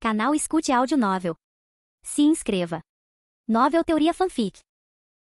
Canal Escute Áudio Novel. Se inscreva. Novel Teoria Fanfic.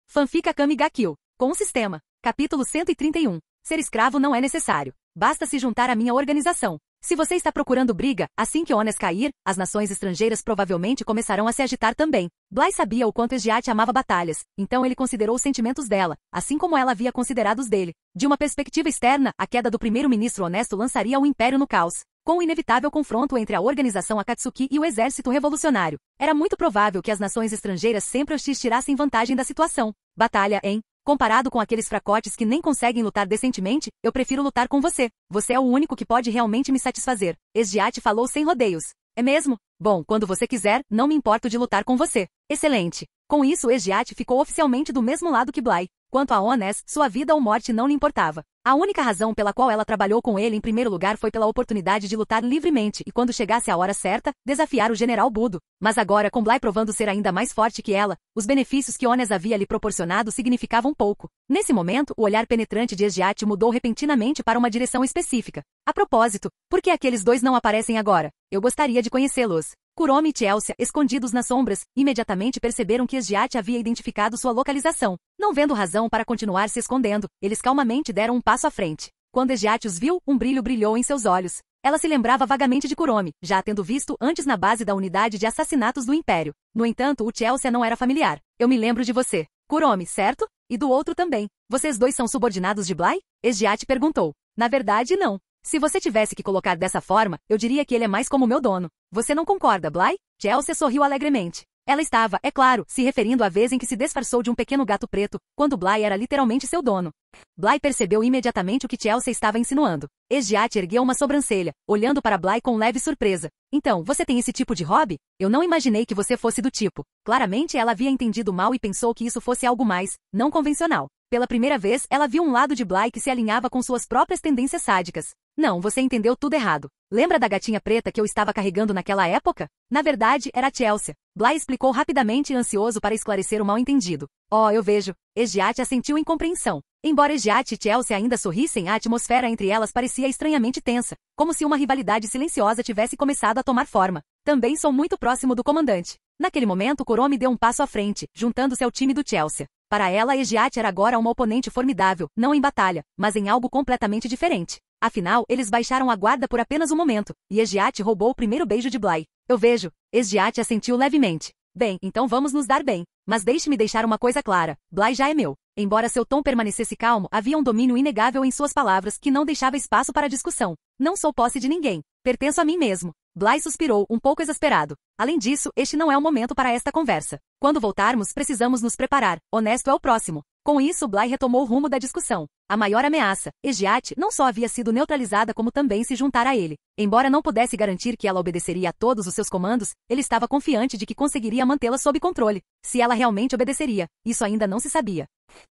Fanfic Akame ga Kill. Com o sistema. Capítulo 131. Ser escravo não é necessário. Basta se juntar à minha organização. Se você está procurando briga, assim que Ones cair, as nações estrangeiras provavelmente começarão a se agitar também. Bly sabia o quanto Esgiat amava batalhas, então ele considerou os sentimentos dela, assim como ela havia considerado os dele. De uma perspectiva externa, a queda do primeiro-ministro honesto lançaria o império no caos. Com o inevitável confronto entre a organização Akatsuki e o exército revolucionário, era muito provável que as nações estrangeiras sempre tirassem vantagem da situação. Batalha, hein? Comparado com aqueles fracotes que nem conseguem lutar decentemente, eu prefiro lutar com você. Você é o único que pode realmente me satisfazer. Esgiat falou sem rodeios. É mesmo? Bom, quando você quiser, não me importo de lutar com você. Excelente. Com isso, Esgiat ficou oficialmente do mesmo lado que Bly. Quanto a Ones, sua vida ou morte não lhe importava. A única razão pela qual ela trabalhou com ele em primeiro lugar foi pela oportunidade de lutar livremente e, quando chegasse a hora certa, desafiar o general Budo. Mas agora, com Bly provando ser ainda mais forte que ela, os benefícios que Ones havia lhe proporcionado significavam pouco. Nesse momento, o olhar penetrante de Esgiat mudou repentinamente para uma direção específica. A propósito, por que aqueles dois não aparecem agora? Eu gostaria de conhecê-los. Kuromi e Chelsea, escondidos nas sombras, imediatamente perceberam que Esgiat havia identificado sua localização. Não vendo razão para continuar se escondendo, eles calmamente deram um passo à frente. Quando Esgiat os viu, um brilho brilhou em seus olhos. Ela se lembrava vagamente de Kuromi, já a tendo visto antes na base da unidade de assassinatos do Império. No entanto, o Chelsea não era familiar. Eu me lembro de você. Kuromi, certo? E do outro também. Vocês dois são subordinados de Bly? Esgiat perguntou. Na verdade, não. Se você tivesse que colocar dessa forma, eu diria que ele é mais como meu dono. Você não concorda, Bly? Chelsea sorriu alegremente. Ela estava, é claro, se referindo à vez em que se disfarçou de um pequeno gato preto, quando Bly era literalmente seu dono. Bly percebeu imediatamente o que Chelsea estava insinuando. Esgiat ergueu uma sobrancelha, olhando para Bly com leve surpresa. Então, você tem esse tipo de hobby? Eu não imaginei que você fosse do tipo. Claramente ela havia entendido mal e pensou que isso fosse algo mais, não convencional. Pela primeira vez, ela viu um lado de Bly que se alinhava com suas próprias tendências sádicas. Não, você entendeu tudo errado. Lembra da gatinha preta que eu estava carregando naquela época? Na verdade, era Chelsea. Bly explicou rapidamente e ansioso para esclarecer o mal-entendido. Oh, eu vejo. Esgiat assentiu em compreensão. Embora Esgiat e Chelsea ainda sorrissem, a atmosfera entre elas parecia estranhamente tensa, como se uma rivalidade silenciosa tivesse começado a tomar forma. Também sou muito próximo do comandante. Naquele momento, Kuromi deu um passo à frente, juntando-se ao time do Chelsea. Para ela, Esgiat era agora uma oponente formidável, não em batalha, mas em algo completamente diferente. Afinal, eles baixaram a guarda por apenas um momento, e Esgiat roubou o primeiro beijo de Bly. Eu vejo. Esgiat assentiu levemente. Bem, então vamos nos dar bem. Mas deixe-me deixar uma coisa clara. Bly já é meu. Embora seu tom permanecesse calmo, havia um domínio inegável em suas palavras que não deixava espaço para discussão. Não sou posse de ninguém. Pertenço a mim mesmo. Bly suspirou, um pouco exasperado. Além disso, este não é o momento para esta conversa. Quando voltarmos, precisamos nos preparar. Honesto é o próximo. Com isso, Bly retomou o rumo da discussão. A maior ameaça, Esgiat, não só havia sido neutralizada como também se juntara a ele. Embora não pudesse garantir que ela obedeceria a todos os seus comandos, ele estava confiante de que conseguiria mantê-la sob controle. Se ela realmente obedeceria, isso ainda não se sabia.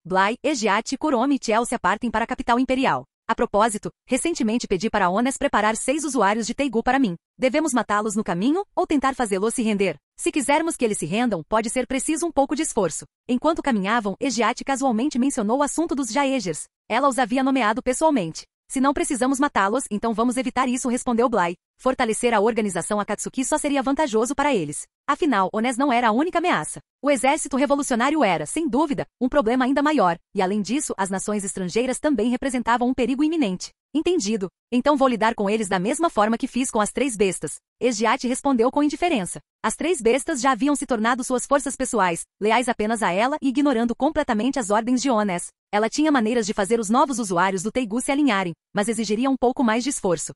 Bly, Esgiat, Kuromi e Chelsea partem para a capital imperial. A propósito, recentemente pedi para Ones preparar 6 usuários de Teigu para mim. Devemos matá-los no caminho ou tentar fazê-los se render? Se quisermos que eles se rendam, pode ser preciso um pouco de esforço. Enquanto caminhavam, Esgiat casualmente mencionou o assunto dos Jaegers. Ela os havia nomeado pessoalmente. Se não precisamos matá-los, então vamos evitar isso, respondeu Bly. Fortalecer a organização Akatsuki só seria vantajoso para eles. Afinal, Ones não era a única ameaça. O exército revolucionário era, sem dúvida, um problema ainda maior, e além disso, as nações estrangeiras também representavam um perigo iminente. Entendido. Então vou lidar com eles da mesma forma que fiz com as 3 bestas. Esgiat respondeu com indiferença. As 3 bestas já haviam se tornado suas forças pessoais, leais apenas a ela e ignorando completamente as ordens de Ones. Ela tinha maneiras de fazer os novos usuários do Teigu se alinharem, mas exigiria um pouco mais de esforço.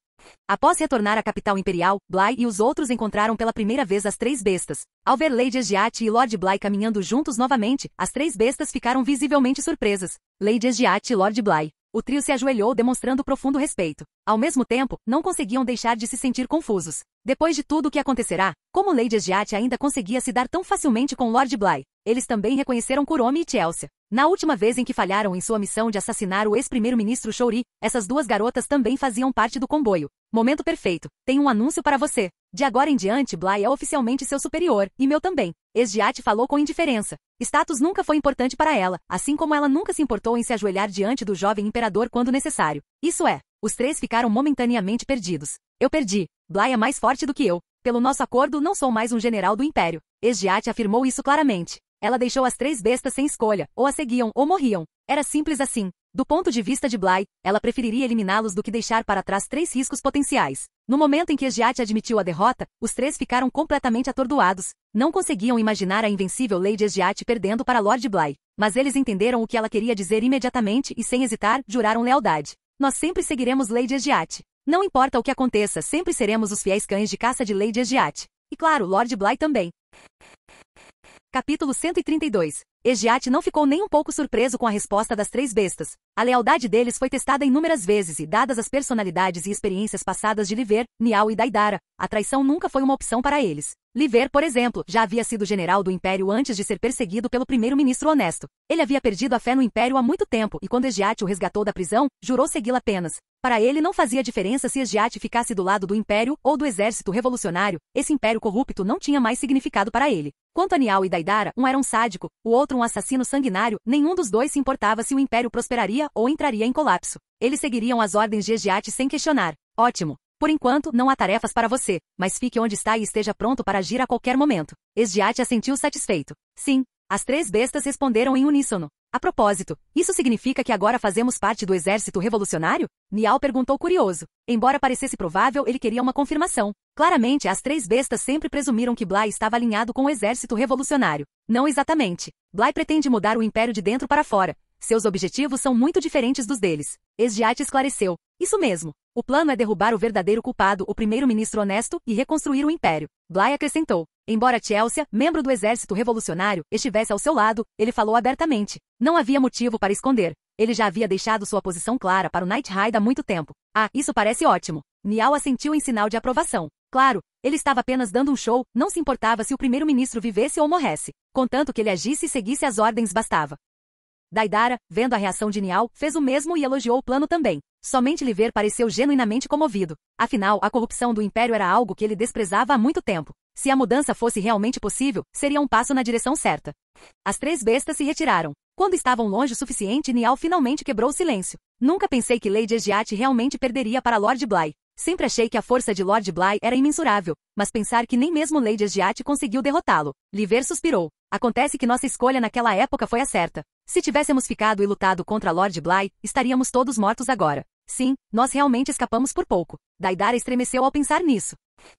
Após retornar à capital imperial, Bly e os outros encontraram pela primeira vez as 3 bestas. Ao ver Lady Esgiat e Lord Bly caminhando juntos novamente, as 3 bestas ficaram visivelmente surpresas. Lady Esgiat e Lord Bly. O trio se ajoelhou demonstrando profundo respeito. Ao mesmo tempo, não conseguiam deixar de se sentir confusos. Depois de tudo o que acontecerá, como Lady Esgiat ainda conseguia se dar tão facilmente com Lord Bly? Eles também reconheceram Kuromi e Chelsea. Na última vez em que falharam em sua missão de assassinar o ex-primeiro-ministro Shouri, essas 2 garotas também faziam parte do comboio. Momento perfeito. Tenho um anúncio para você. De agora em diante, Bly é oficialmente seu superior, e meu também. Esgiat falou com indiferença. Status nunca foi importante para ela, assim como ela nunca se importou em se ajoelhar diante do jovem imperador quando necessário. Isso é, os 3 ficaram momentaneamente perdidos. Eu perdi. Bly é mais forte do que eu. Pelo nosso acordo, não sou mais um general do Império. Esgiate afirmou isso claramente. Ela deixou as 3 bestas sem escolha, ou a seguiam ou morriam. Era simples assim. Do ponto de vista de Bly, ela preferiria eliminá-los do que deixar para trás 3 riscos potenciais. No momento em que Esgiate admitiu a derrota, os 3 ficaram completamente atordoados. Não conseguiam imaginar a invencível Lady Esgiate perdendo para Lord Bly. Mas eles entenderam o que ela queria dizer imediatamente e, sem hesitar, juraram lealdade. Nós sempre seguiremos Lady Esgiate. Não importa o que aconteça, sempre seremos os fiéis cães de caça de Lady Esgiate. E claro, Lord Bly também. Capítulo 132. Esgiate não ficou nem um pouco surpreso com a resposta das 3 bestas. A lealdade deles foi testada inúmeras vezes e, dadas as personalidades e experiências passadas de Liver, Niall e Daidara, a traição nunca foi uma opção para eles. Liver, por exemplo, já havia sido general do Império antes de ser perseguido pelo primeiro-ministro honesto. Ele havia perdido a fé no Império há muito tempo e, quando Esgiate o resgatou da prisão, jurou segui-la apenas. Para ele não fazia diferença se Esgiate ficasse do lado do Império ou do exército revolucionário, esse Império corrupto não tinha mais significado para ele. Quanto a Niall e Daidara, um era um sádico, o outro um assassino sanguinário, nenhum dos dois se importava se o Império prosperaria ou entraria em colapso. Eles seguiriam as ordens de Esgiate sem questionar. Ótimo. Por enquanto, não há tarefas para você, mas fique onde está e esteja pronto para agir a qualquer momento. Esgiate assentiu satisfeito. Sim. As 3 bestas responderam em uníssono. A propósito, isso significa que agora fazemos parte do exército revolucionário? Niall perguntou curioso. Embora parecesse provável, ele queria uma confirmação. Claramente, as 3 bestas sempre presumiram que Bly estava alinhado com o exército revolucionário. Não exatamente. Bly pretende mudar o Império de dentro para fora. Seus objetivos são muito diferentes dos deles. Esgiate esclareceu. Isso mesmo. O plano é derrubar o verdadeiro culpado, o primeiro-ministro honesto, e reconstruir o Império. Bly acrescentou. Embora Chelsea, membro do exército revolucionário, estivesse ao seu lado, ele falou abertamente. Não havia motivo para esconder. Ele já havia deixado sua posição clara para o Night Ride há muito tempo. Ah, isso parece ótimo. Niall assentiu em sinal de aprovação. Claro, ele estava apenas dando um show, não se importava se o primeiro-ministro vivesse ou morresse. Contanto que ele agisse e seguisse as ordens bastava. Daidara, vendo a reação de Niall, fez o mesmo e elogiou o plano também. Somente Liver pareceu genuinamente comovido. Afinal, a corrupção do Império era algo que ele desprezava há muito tempo. Se a mudança fosse realmente possível, seria um passo na direção certa. As 3 bestas se retiraram. Quando estavam longe o suficiente, Niall finalmente quebrou o silêncio. Nunca pensei que Lady Esgiate realmente perderia para Lord Bly. Sempre achei que a força de Lord Bly era imensurável, mas pensar que nem mesmo Lady Esgiate conseguiu derrotá-lo. Liver suspirou. Acontece que nossa escolha naquela época foi a certa. Se tivéssemos ficado e lutado contra Lord Bly, estaríamos todos mortos agora. Sim, nós realmente escapamos por pouco. Daidara estremeceu ao pensar nisso.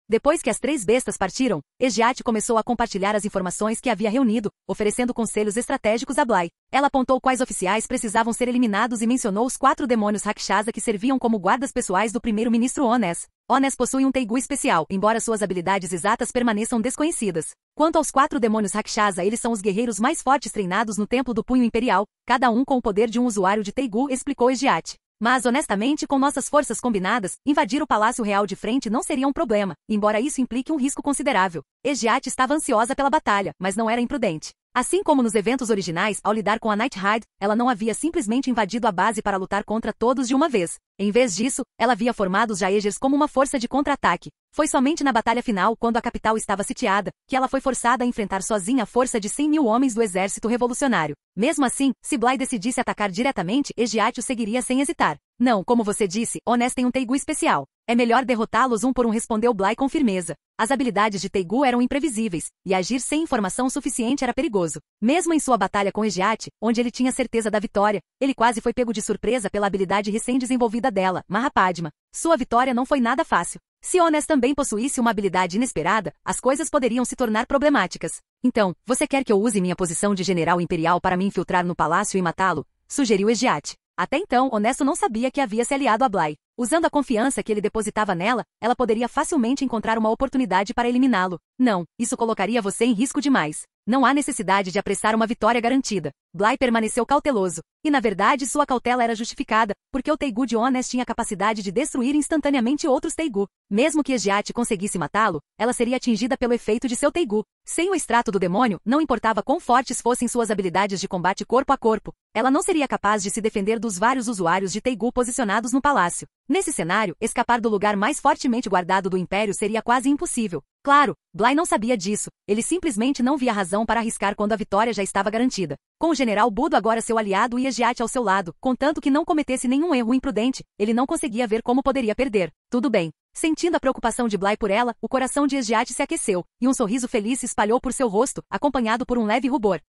Depois que as 3 bestas partiram, Esgiate começou a compartilhar as informações que havia reunido, oferecendo conselhos estratégicos a Bly. Ela apontou quais oficiais precisavam ser eliminados e mencionou os 4 demônios Rakshasa que serviam como guardas pessoais do primeiro-ministro Ones. Ones possui um Teigu especial, embora suas habilidades exatas permaneçam desconhecidas. Quanto aos 4 demônios Rakshasa, eles são os guerreiros mais fortes treinados no Templo do Punho Imperial, cada um com o poder de um usuário de Teigu, explicou Esgiate. Mas, honestamente, com nossas forças combinadas, invadir o Palácio Real de frente não seria um problema, embora isso implique um risco considerável. Esgiate estava ansiosa pela batalha, mas não era imprudente. Assim como nos eventos originais, ao lidar com a Night Ride, ela não havia simplesmente invadido a base para lutar contra todos de uma vez. Em vez disso, ela havia formado os Jaegers como uma força de contra-ataque. Foi somente na batalha final, quando a capital estava sitiada, que ela foi forçada a enfrentar sozinha a força de 100.000 homens do exército revolucionário. Mesmo assim, se Bly decidisse atacar diretamente, Esgiate o seguiria sem hesitar. Não, como você disse, Ones tem um Teigu especial. É melhor derrotá-los um por um, respondeu Bly com firmeza. As habilidades de Teigu eram imprevisíveis, e agir sem informação suficiente era perigoso. Mesmo em sua batalha com Esgiate, onde ele tinha certeza da vitória, ele quase foi pego de surpresa pela habilidade recém-desenvolvida dela, Mahapadma. Sua vitória não foi nada fácil. Se Ones também possuísse uma habilidade inesperada, as coisas poderiam se tornar problemáticas. Então, você quer que eu use minha posição de general imperial para me infiltrar no palácio e matá-lo? Sugeriu Esgiate. Até então, Honesto não sabia que havia se aliado a Bly. Usando a confiança que ele depositava nela, ela poderia facilmente encontrar uma oportunidade para eliminá-lo. Não, isso colocaria você em risco demais. Não há necessidade de apressar uma vitória garantida. Bly permaneceu cauteloso. E na verdade sua cautela era justificada, porque o Teigu de Ones tinha a capacidade de destruir instantaneamente outros Teigu. Mesmo que Esgiate conseguisse matá-lo, ela seria atingida pelo efeito de seu Teigu. Sem o extrato do demônio, não importava quão fortes fossem suas habilidades de combate corpo a corpo, ela não seria capaz de se defender dos vários usuários de Teigu posicionados no palácio. Nesse cenário, escapar do lugar mais fortemente guardado do Império seria quase impossível. Claro, Bly não sabia disso, ele simplesmente não via razão para arriscar quando a vitória já estava garantida. Com o general Budo agora seu aliado e Esgiate ao seu lado, contanto que não cometesse nenhum erro imprudente, ele não conseguia ver como poderia perder. Tudo bem. Sentindo a preocupação de Bly por ela, o coração de Esgiate se aqueceu, e um sorriso feliz se espalhou por seu rosto, acompanhado por um leve rubor.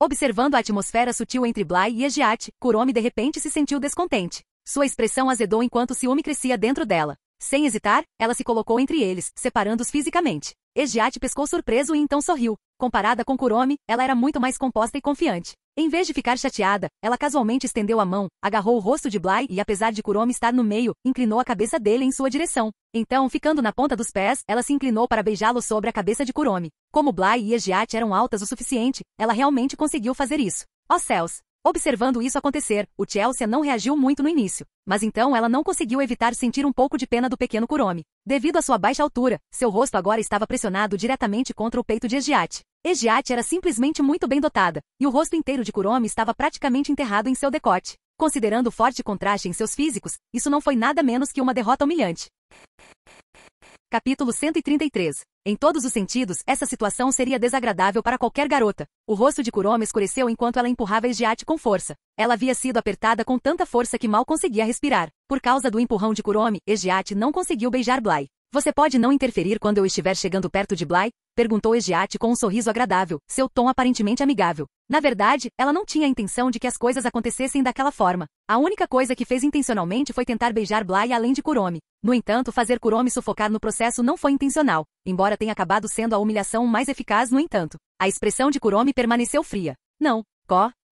Observando a atmosfera sutil entre Bly e Esgiate, Kuromi de repente se sentiu descontente. Sua expressão azedou enquanto o ciúme crescia dentro dela. Sem hesitar, ela se colocou entre eles, separando-os fisicamente. Esgiate pescou surpreso e então sorriu. Comparada com Kuromi, ela era muito mais composta e confiante. Em vez de ficar chateada, ela casualmente estendeu a mão, agarrou o rosto de Bly e, apesar de Kuromi estar no meio, inclinou a cabeça dele em sua direção. Então, ficando na ponta dos pés, ela se inclinou para beijá-lo sobre a cabeça de Kuromi. Como Bly e Esgiate eram altas o suficiente, ela realmente conseguiu fazer isso. Ó céus! Observando isso acontecer, o Chelsea não reagiu muito no início. Mas então ela não conseguiu evitar sentir um pouco de pena do pequeno Kuromi. Devido à sua baixa altura, seu rosto agora estava pressionado diretamente contra o peito de Esgiate. Esgiate era simplesmente muito bem dotada, e o rosto inteiro de Kuromi estava praticamente enterrado em seu decote. Considerando o forte contraste em seus físicos, isso não foi nada menos que uma derrota humilhante. Capítulo 133. Em todos os sentidos, essa situação seria desagradável para qualquer garota. O rosto de Kuromi escureceu enquanto ela empurrava Esgiate com força. Ela havia sido apertada com tanta força que mal conseguia respirar. Por causa do empurrão de Kuromi, Esgiate não conseguiu beijar Bly. Você pode não interferir quando eu estiver chegando perto de Bly? Perguntou Esgiate com um sorriso agradável, seu tom aparentemente amigável. Na verdade, ela não tinha a intenção de que as coisas acontecessem daquela forma. A única coisa que fez intencionalmente foi tentar beijar Bly além de Kuromi. No entanto, fazer Kuromi sufocar no processo não foi intencional, embora tenha acabado sendo a humilhação mais eficaz no entanto. A expressão de Kuromi permaneceu fria. Não,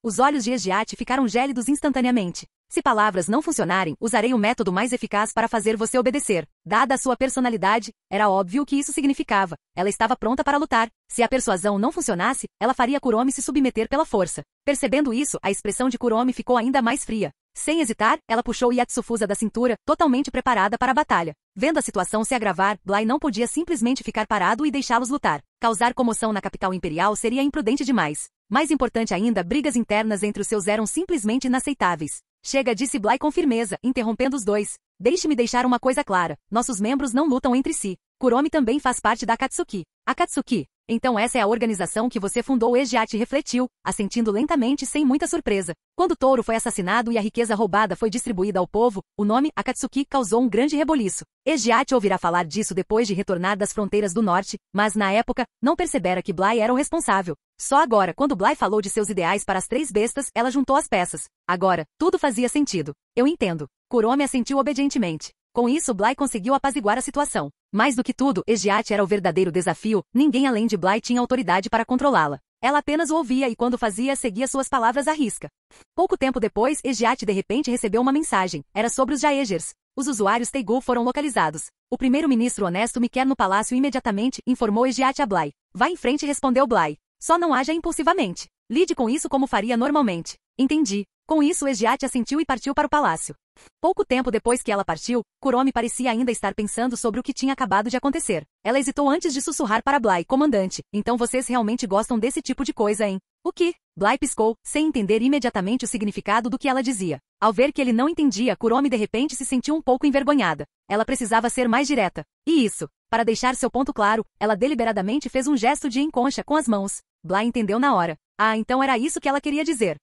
os olhos de Esgiate ficaram gélidos instantaneamente. Se palavras não funcionarem, usarei o método mais eficaz para fazer você obedecer. Dada a sua personalidade, era óbvio o que isso significava. Ela estava pronta para lutar. Se a persuasão não funcionasse, ela faria Kuromi se submeter pela força. Percebendo isso, a expressão de Kuromi ficou ainda mais fria. Sem hesitar, ela puxou Yatsufusa da cintura, totalmente preparada para a batalha. Vendo a situação se agravar, Bly não podia simplesmente ficar parado e deixá-los lutar. Causar comoção na capital imperial seria imprudente demais. Mais importante ainda, brigas internas entre os seus eram simplesmente inaceitáveis. Chega, disse Bly com firmeza, interrompendo os dois. Deixe-me deixar uma coisa clara. Nossos membros não lutam entre si. Kuromi também faz parte da Akatsuki. Akatsuki? Então essa é a organização que você fundou. Esgiate refletiu, assentindo lentamente sem muita surpresa. Quando Touro foi assassinado e a riqueza roubada foi distribuída ao povo, o nome Akatsuki causou um grande reboliço. Esgiate ouvirá falar disso depois de retornar das fronteiras do norte, mas na época, não percebera que Bly era o responsável. Só agora, quando Bly falou de seus ideais para as 3 bestas, ela juntou as peças. Agora, tudo fazia sentido. Eu entendo. Kuromi assentiu obedientemente. Com isso, Bly conseguiu apaziguar a situação. Mais do que tudo, Esgiate era o verdadeiro desafio, ninguém além de Bly tinha autoridade para controlá-la. Ela apenas o ouvia e quando fazia, seguia suas palavras à risca. Pouco tempo depois, Esgiate de repente recebeu uma mensagem. Era sobre os Jaegers. Os usuários Teigu foram localizados. O primeiro-ministro honesto me quer no palácio imediatamente, informou Esgiate a Bly. Vá em frente, respondeu Bly. Só não haja impulsivamente. Lide com isso como faria normalmente. Entendi. Com isso, Esgiate assentiu e partiu para o palácio. Pouco tempo depois que ela partiu, Kuromi parecia ainda estar pensando sobre o que tinha acabado de acontecer. Ela hesitou antes de sussurrar para Bly, comandante. Então vocês realmente gostam desse tipo de coisa, hein? O que? Bly piscou, sem entender imediatamente o significado do que ela dizia. Ao ver que ele não entendia, Kuromi de repente se sentiu um pouco envergonhada. Ela precisava ser mais direta. E isso, para deixar seu ponto claro, ela deliberadamente fez um gesto de enconcha com as mãos. Bly entendeu na hora. Ah, então era isso que ela queria dizer.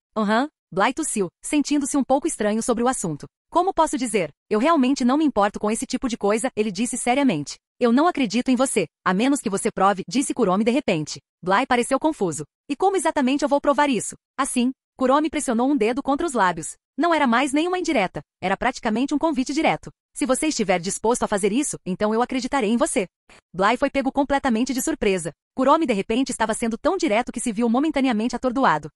Bly tossiu, sentindo-se um pouco estranho sobre o assunto. Como posso dizer? Eu realmente não me importo com esse tipo de coisa, ele disse seriamente. Eu não acredito em você, a menos que você prove, disse Kuromi de repente. Bly pareceu confuso. E como exatamente eu vou provar isso? Assim, Kuromi pressionou um dedo contra os lábios. Não era mais nem uma indireta, era praticamente um convite direto. Se você estiver disposto a fazer isso, então eu acreditarei em você. Bly foi pego completamente de surpresa. Kuromi de repente estava sendo tão direto que se viu momentaneamente atordoado.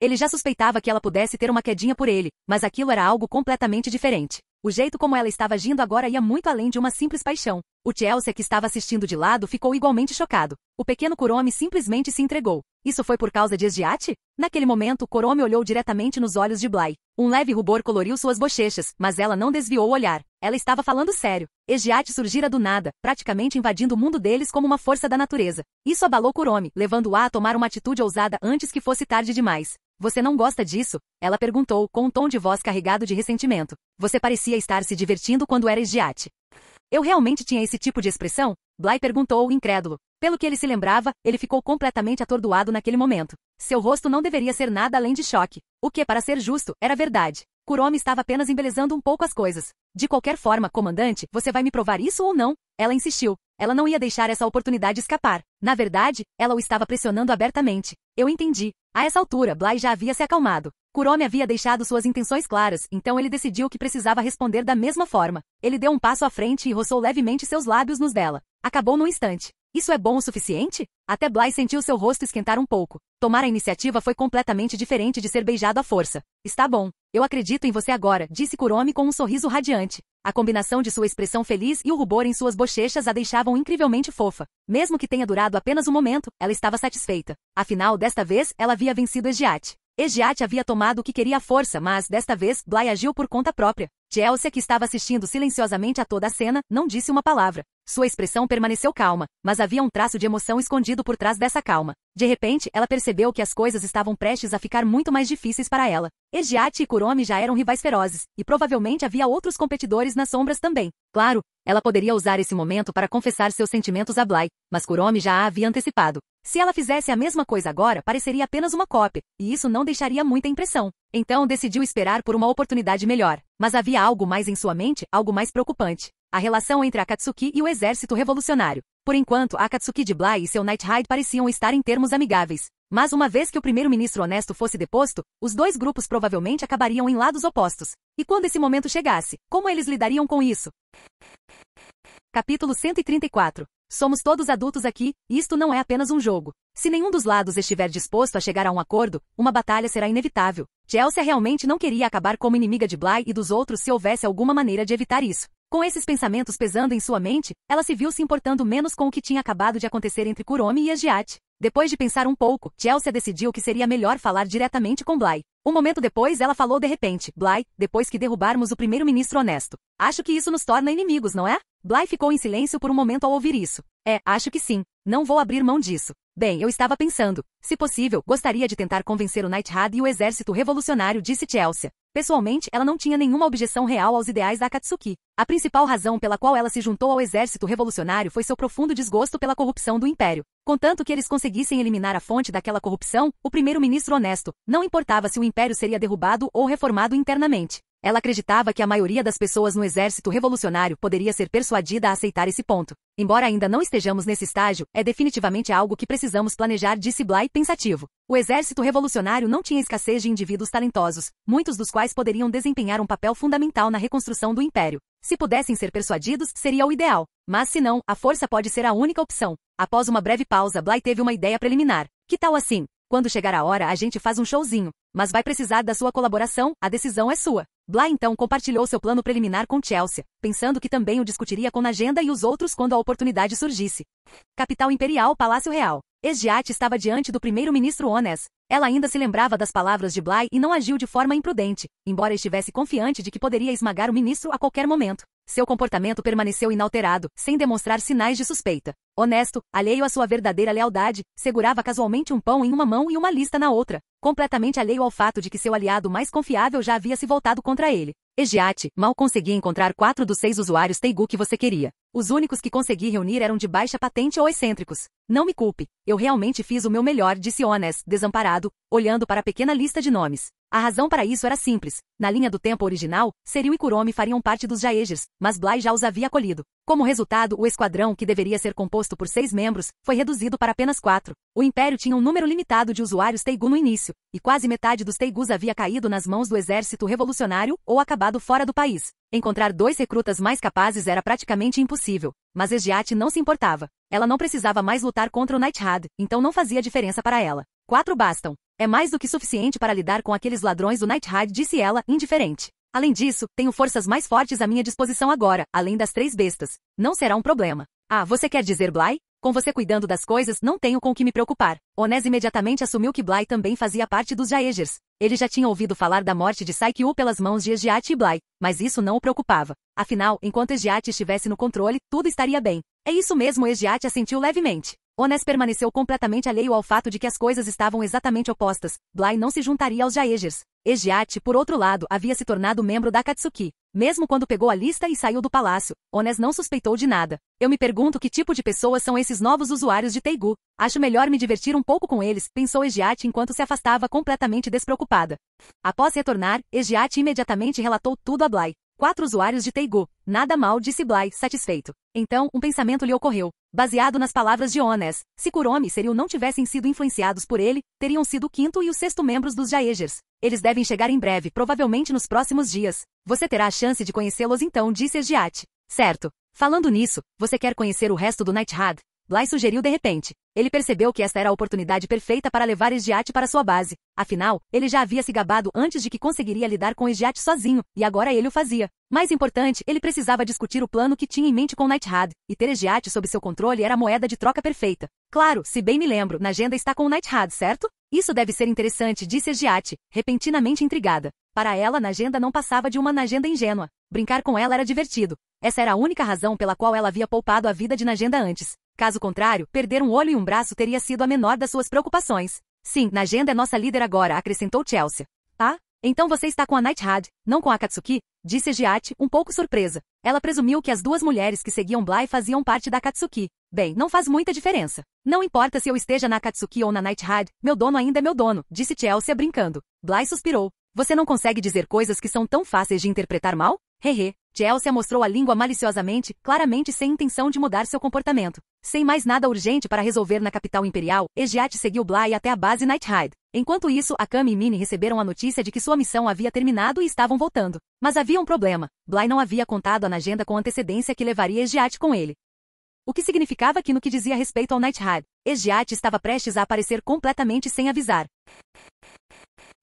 Ele já suspeitava que ela pudesse ter uma quedinha por ele, mas aquilo era algo completamente diferente. O jeito como ela estava agindo agora ia muito além de uma simples paixão. O Chelsea, que estava assistindo de lado, ficou igualmente chocado. O pequeno Kuromi simplesmente se entregou. Isso foi por causa de Esgiate? Naquele momento, Kuromi olhou diretamente nos olhos de Bly. Um leve rubor coloriu suas bochechas, mas ela não desviou o olhar. Ela estava falando sério. Esgiate surgira do nada, praticamente invadindo o mundo deles como uma força da natureza. Isso abalou Kuromi, levando-a a tomar uma atitude ousada antes que fosse tarde demais. Você não gosta disso? Ela perguntou, com um tom de voz carregado de ressentimento. Você parecia estar se divertindo quando era Esgiate. Eu realmente tinha esse tipo de expressão? Bly perguntou, incrédulo. Pelo que ele se lembrava, ele ficou completamente atordoado naquele momento. Seu rosto não deveria ser nada além de choque. O que, para ser justo, era verdade. Kuromi estava apenas embelezando um pouco as coisas. De qualquer forma, comandante, você vai me provar isso ou não? Ela insistiu. Ela não ia deixar essa oportunidade escapar. Na verdade, ela o estava pressionando abertamente. Eu entendi. A essa altura, Bly já havia se acalmado. Kuromi havia deixado suas intenções claras, então ele decidiu que precisava responder da mesma forma. Ele deu um passo à frente e roçou levemente seus lábios nos dela. Acabou num instante. Isso é bom o suficiente? Até Bly sentiu seu rosto esquentar um pouco. Tomar a iniciativa foi completamente diferente de ser beijado à força. Está bom. Eu acredito em você agora, disse Kuromi com um sorriso radiante. A combinação de sua expressão feliz e o rubor em suas bochechas a deixavam incrivelmente fofa. Mesmo que tenha durado apenas um momento, ela estava satisfeita. Afinal, desta vez, ela havia vencido Egiat. Egiat havia tomado o que queria à força, mas, desta vez, Bly agiu por conta própria. Chelsea, que estava assistindo silenciosamente a toda a cena, não disse uma palavra. Sua expressão permaneceu calma, mas havia um traço de emoção escondido por trás dessa calma. De repente, ela percebeu que as coisas estavam prestes a ficar muito mais difíceis para ela. Egiat e Kuromi já eram rivais ferozes, e provavelmente havia outros competidores nas sombras também. Claro, ela poderia usar esse momento para confessar seus sentimentos a Bly, mas Kuromi já a havia antecipado. Se ela fizesse a mesma coisa agora, pareceria apenas uma cópia, e isso não deixaria muita impressão. Então decidiu esperar por uma oportunidade melhor. Mas havia algo mais em sua mente, algo mais preocupante. A relação entre a Akatsuki e o exército revolucionário. Por enquanto, a Akatsuki de Bly e seu Night Ride pareciam estar em termos amigáveis. Mas uma vez que o primeiro-ministro honesto fosse deposto, os dois grupos provavelmente acabariam em lados opostos. E quando esse momento chegasse, como eles lidariam com isso? Capítulo 134. Somos todos adultos aqui, e isto não é apenas um jogo. Se nenhum dos lados estiver disposto a chegar a um acordo, uma batalha será inevitável. Chelsea realmente não queria acabar como inimiga de Bly e dos outros se houvesse alguma maneira de evitar isso. Com esses pensamentos pesando em sua mente, ela se viu se importando menos com o que tinha acabado de acontecer entre Kuromi e Egiat. Depois de pensar um pouco, Chelsea decidiu que seria melhor falar diretamente com Bly. Um momento depois, ela falou de repente: Bly, depois que derrubarmos o primeiro-ministro honesto. Acho que isso nos torna inimigos, não é? Bly ficou em silêncio por um momento ao ouvir isso. Acho que sim. Não vou abrir mão disso. Bem, eu estava pensando. Se possível, gostaria de tentar convencer o Night Ride e o exército revolucionário, disse Chelsea. Pessoalmente, ela não tinha nenhuma objeção real aos ideais da Akatsuki. A principal razão pela qual ela se juntou ao exército revolucionário foi seu profundo desgosto pela corrupção do império. Contanto que eles conseguissem eliminar a fonte daquela corrupção, o primeiro-ministro honesto, não importava se o império seria derrubado ou reformado internamente. Ela acreditava que a maioria das pessoas no exército revolucionário poderia ser persuadida a aceitar esse ponto. Embora ainda não estejamos nesse estágio, é definitivamente algo que precisamos planejar, disse Bly pensativo. O exército revolucionário não tinha escassez de indivíduos talentosos, muitos dos quais poderiam desempenhar um papel fundamental na reconstrução do império. Se pudessem ser persuadidos, seria o ideal. Mas se não, a força pode ser a única opção. Após uma breve pausa, Bly teve uma ideia preliminar. Que tal assim? Quando chegar a hora, a gente faz um showzinho. Mas vai precisar da sua colaboração, a decisão é sua. Bly então compartilhou seu plano preliminar com Chelsea, pensando que também o discutiria com Najenda e os outros quando a oportunidade surgisse. Capital Imperial, Palácio Real. Egiat estava diante do primeiro-ministro Ones. Ela ainda se lembrava das palavras de Bly e não agiu de forma imprudente, embora estivesse confiante de que poderia esmagar o ministro a qualquer momento. Seu comportamento permaneceu inalterado, sem demonstrar sinais de suspeita. Honesto, alheio à sua verdadeira lealdade, segurava casualmente um pão em uma mão e uma lista na outra, completamente alheio ao fato de que seu aliado mais confiável já havia se voltado contra ele. Egiat, mal conseguia encontrar 4 dos 6 usuários Teigu que você queria. Os únicos que consegui reunir eram de baixa patente ou excêntricos. Não me culpe. Eu realmente fiz o meu melhor, disse Ones, desamparado, olhando para a pequena lista de nomes. A razão para isso era simples. Na linha do tempo original, Seryu e Kuromi fariam parte dos Jaegers, mas Bly já os havia acolhido. Como resultado, o esquadrão, que deveria ser composto por 6 membros, foi reduzido para apenas 4. O Império tinha um número limitado de usuários Teigu no início, e quase metade dos Teigus havia caído nas mãos do exército revolucionário ou acabado fora do país. Encontrar 2 recrutas mais capazes era praticamente impossível, mas Egiat não se importava. Ela não precisava mais lutar contra o Night Ride, então não fazia diferença para ela. 4 bastam. É mais do que suficiente para lidar com aqueles ladrões do Night Ride, disse ela, indiferente. Além disso, tenho forças mais fortes à minha disposição agora, além das 3 bestas. Não será um problema. Ah, você quer dizer Bly? Com você cuidando das coisas, não tenho com o que me preocupar. Ones imediatamente assumiu que Bly também fazia parte dos Jaegers. Ele já tinha ouvido falar da morte de Saikyu pelas mãos de Egiat e Bly, mas isso não o preocupava. Afinal, enquanto Egiat estivesse no controle, tudo estaria bem. É isso mesmo, Egiat assentiu levemente. Ones permaneceu completamente alheio ao fato de que as coisas estavam exatamente opostas. Bly não se juntaria aos Jaegers. Ejiat, por outro lado, havia se tornado membro da Akatsuki. Mesmo quando pegou a lista e saiu do palácio, Ones não suspeitou de nada. Eu me pergunto que tipo de pessoas são esses novos usuários de Teigu. Acho melhor me divertir um pouco com eles, pensou Ejiat enquanto se afastava completamente despreocupada. Após retornar, Ejiat imediatamente relatou tudo a Bly. 4 usuários de Teigu. Nada mal, disse Bly, satisfeito. Então, um pensamento lhe ocorreu. Baseado nas palavras de Ones, se Kuromi e Seryu não tivessem sido influenciados por ele, teriam sido o 5º e o 6º membros dos Jaegers. Eles devem chegar em breve, provavelmente nos próximos dias. Você terá a chance de conhecê-los então, disse Ejiat. Certo. Falando nisso, você quer conhecer o resto do Nighthad? Bly sugeriu de repente. Ele percebeu que esta era a oportunidade perfeita para levar Ejiat para sua base. Afinal, ele já havia se gabado antes de que conseguiria lidar com Ejiat sozinho, e agora ele o fazia. Mais importante, ele precisava discutir o plano que tinha em mente com Nighthad, e ter Ejiat sob seu controle era a moeda de troca perfeita. Claro, se bem me lembro, Najenda está com o Nighthad, certo? Isso deve ser interessante, disse Ejiat, repentinamente intrigada. Para ela, Najenda não passava de uma Najenda ingênua. Brincar com ela era divertido. Essa era a única razão pela qual ela havia poupado a vida de Najenda antes. Caso contrário, perder um olho e um braço teria sido a menor das suas preocupações. Sim, Najenda é nossa líder agora, acrescentou Chelsea. Ah? Então você está com a Nighthad, não com a Akatsuki? Disse Ejiat, um pouco surpresa. Ela presumiu que as 2 mulheres que seguiam Bly faziam parte da Akatsuki. Bem, não faz muita diferença. Não importa se eu esteja na Akatsuki ou na Nighthad, meu dono ainda é meu dono, disse Chelsea brincando. Bly suspirou. Você não consegue dizer coisas que são tão fáceis de interpretar mal? Hehe. Chelsea mostrou a língua maliciosamente, claramente sem intenção de mudar seu comportamento. Sem mais nada urgente para resolver na capital imperial, Ejiat seguiu Bly até a base Nighthad. Enquanto isso, Akame e Minnie receberam a notícia de que sua missão havia terminado e estavam voltando. Mas havia um problema. Bly não havia contado a Najenda com antecedência que levaria Ejiat com ele. O que significava que no que dizia respeito ao Nighthad, Ejiat estava prestes a aparecer completamente sem avisar.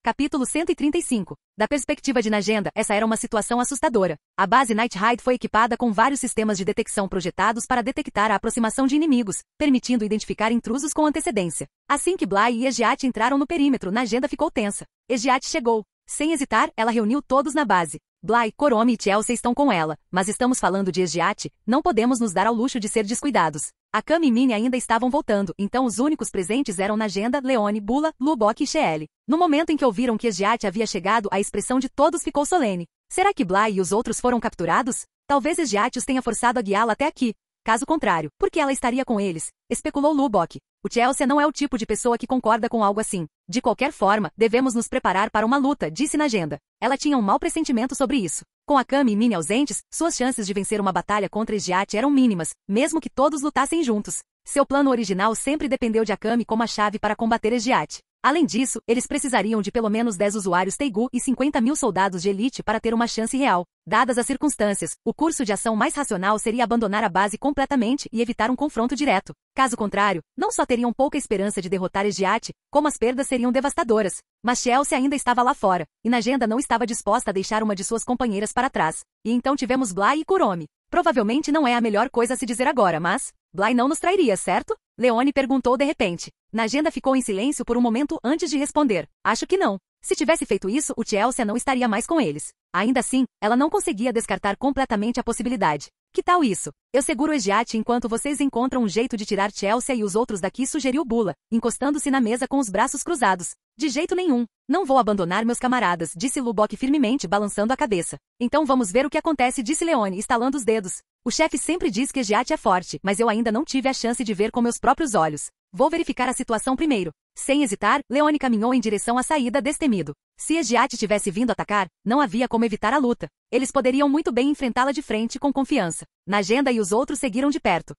Capítulo 135. Da perspectiva de Najenda, essa era uma situação assustadora. A base Nighthad foi equipada com vários sistemas de detecção projetados para detectar a aproximação de inimigos, permitindo identificar intrusos com antecedência. Assim que Bly e Ejiat entraram no perímetro, Najenda ficou tensa. Ejiat chegou. Sem hesitar, ela reuniu todos na base. Bly, Kuromi e Chelsea estão com ela, mas estamos falando de Ejiat, não podemos nos dar ao luxo de ser descuidados. Akame e Minnie ainda estavam voltando, então os únicos presentes eram Najenda, Leone, Bula, Lubok e Sheele. No momento em que ouviram que Ejiat havia chegado, a expressão de todos ficou solene. Será que Bly e os outros foram capturados? Talvez Ejiat os tenha forçado a guiá-la até aqui. Caso contrário, por que ela estaria com eles? Especulou Lubok. O Chelsea não é o tipo de pessoa que concorda com algo assim. De qualquer forma, devemos nos preparar para uma luta, disse Najenda. Ela tinha um mau pressentimento sobre isso. Com Akame e Minnie ausentes, suas chances de vencer uma batalha contra Ejiat eram mínimas, mesmo que todos lutassem juntos. Seu plano original sempre dependeu de Akame como a chave para combater Ejiat. Além disso, eles precisariam de pelo menos 10 usuários Teigu e 50.000 soldados de elite para ter uma chance real. Dadas as circunstâncias, o curso de ação mais racional seria abandonar a base completamente e evitar um confronto direto. Caso contrário, não só teriam pouca esperança de derrotar Ejiat, como as perdas seriam devastadoras. Mas Chelsea ainda estava lá fora, e Najenda não estava disposta a deixar uma de suas companheiras para trás. E então tivemos Bly e Kuromi. Provavelmente não é a melhor coisa a se dizer agora, mas... Bly não nos trairia, certo? Leone perguntou de repente. Najenda ficou em silêncio por um momento antes de responder. Acho que não. Se tivesse feito isso, o Chelsea não estaria mais com eles. Ainda assim, ela não conseguia descartar completamente a possibilidade. Que tal isso? Eu seguro Ejiat enquanto vocês encontram um jeito de tirar Chelsea e os outros daqui, sugeriu Bula, encostando-se na mesa com os braços cruzados. De jeito nenhum. Não vou abandonar meus camaradas, disse Lubok firmemente, balançando a cabeça. Então vamos ver o que acontece, disse Leone, estalando os dedos. O chefe sempre diz que Ejiat é forte, mas eu ainda não tive a chance de ver com meus próprios olhos. Vou verificar a situação primeiro. Sem hesitar, Leone caminhou em direção à saída destemido. Se Ejiat tivesse vindo atacar, não havia como evitar a luta. Eles poderiam muito bem enfrentá-la de frente com confiança. Najenda e os outros seguiram de perto.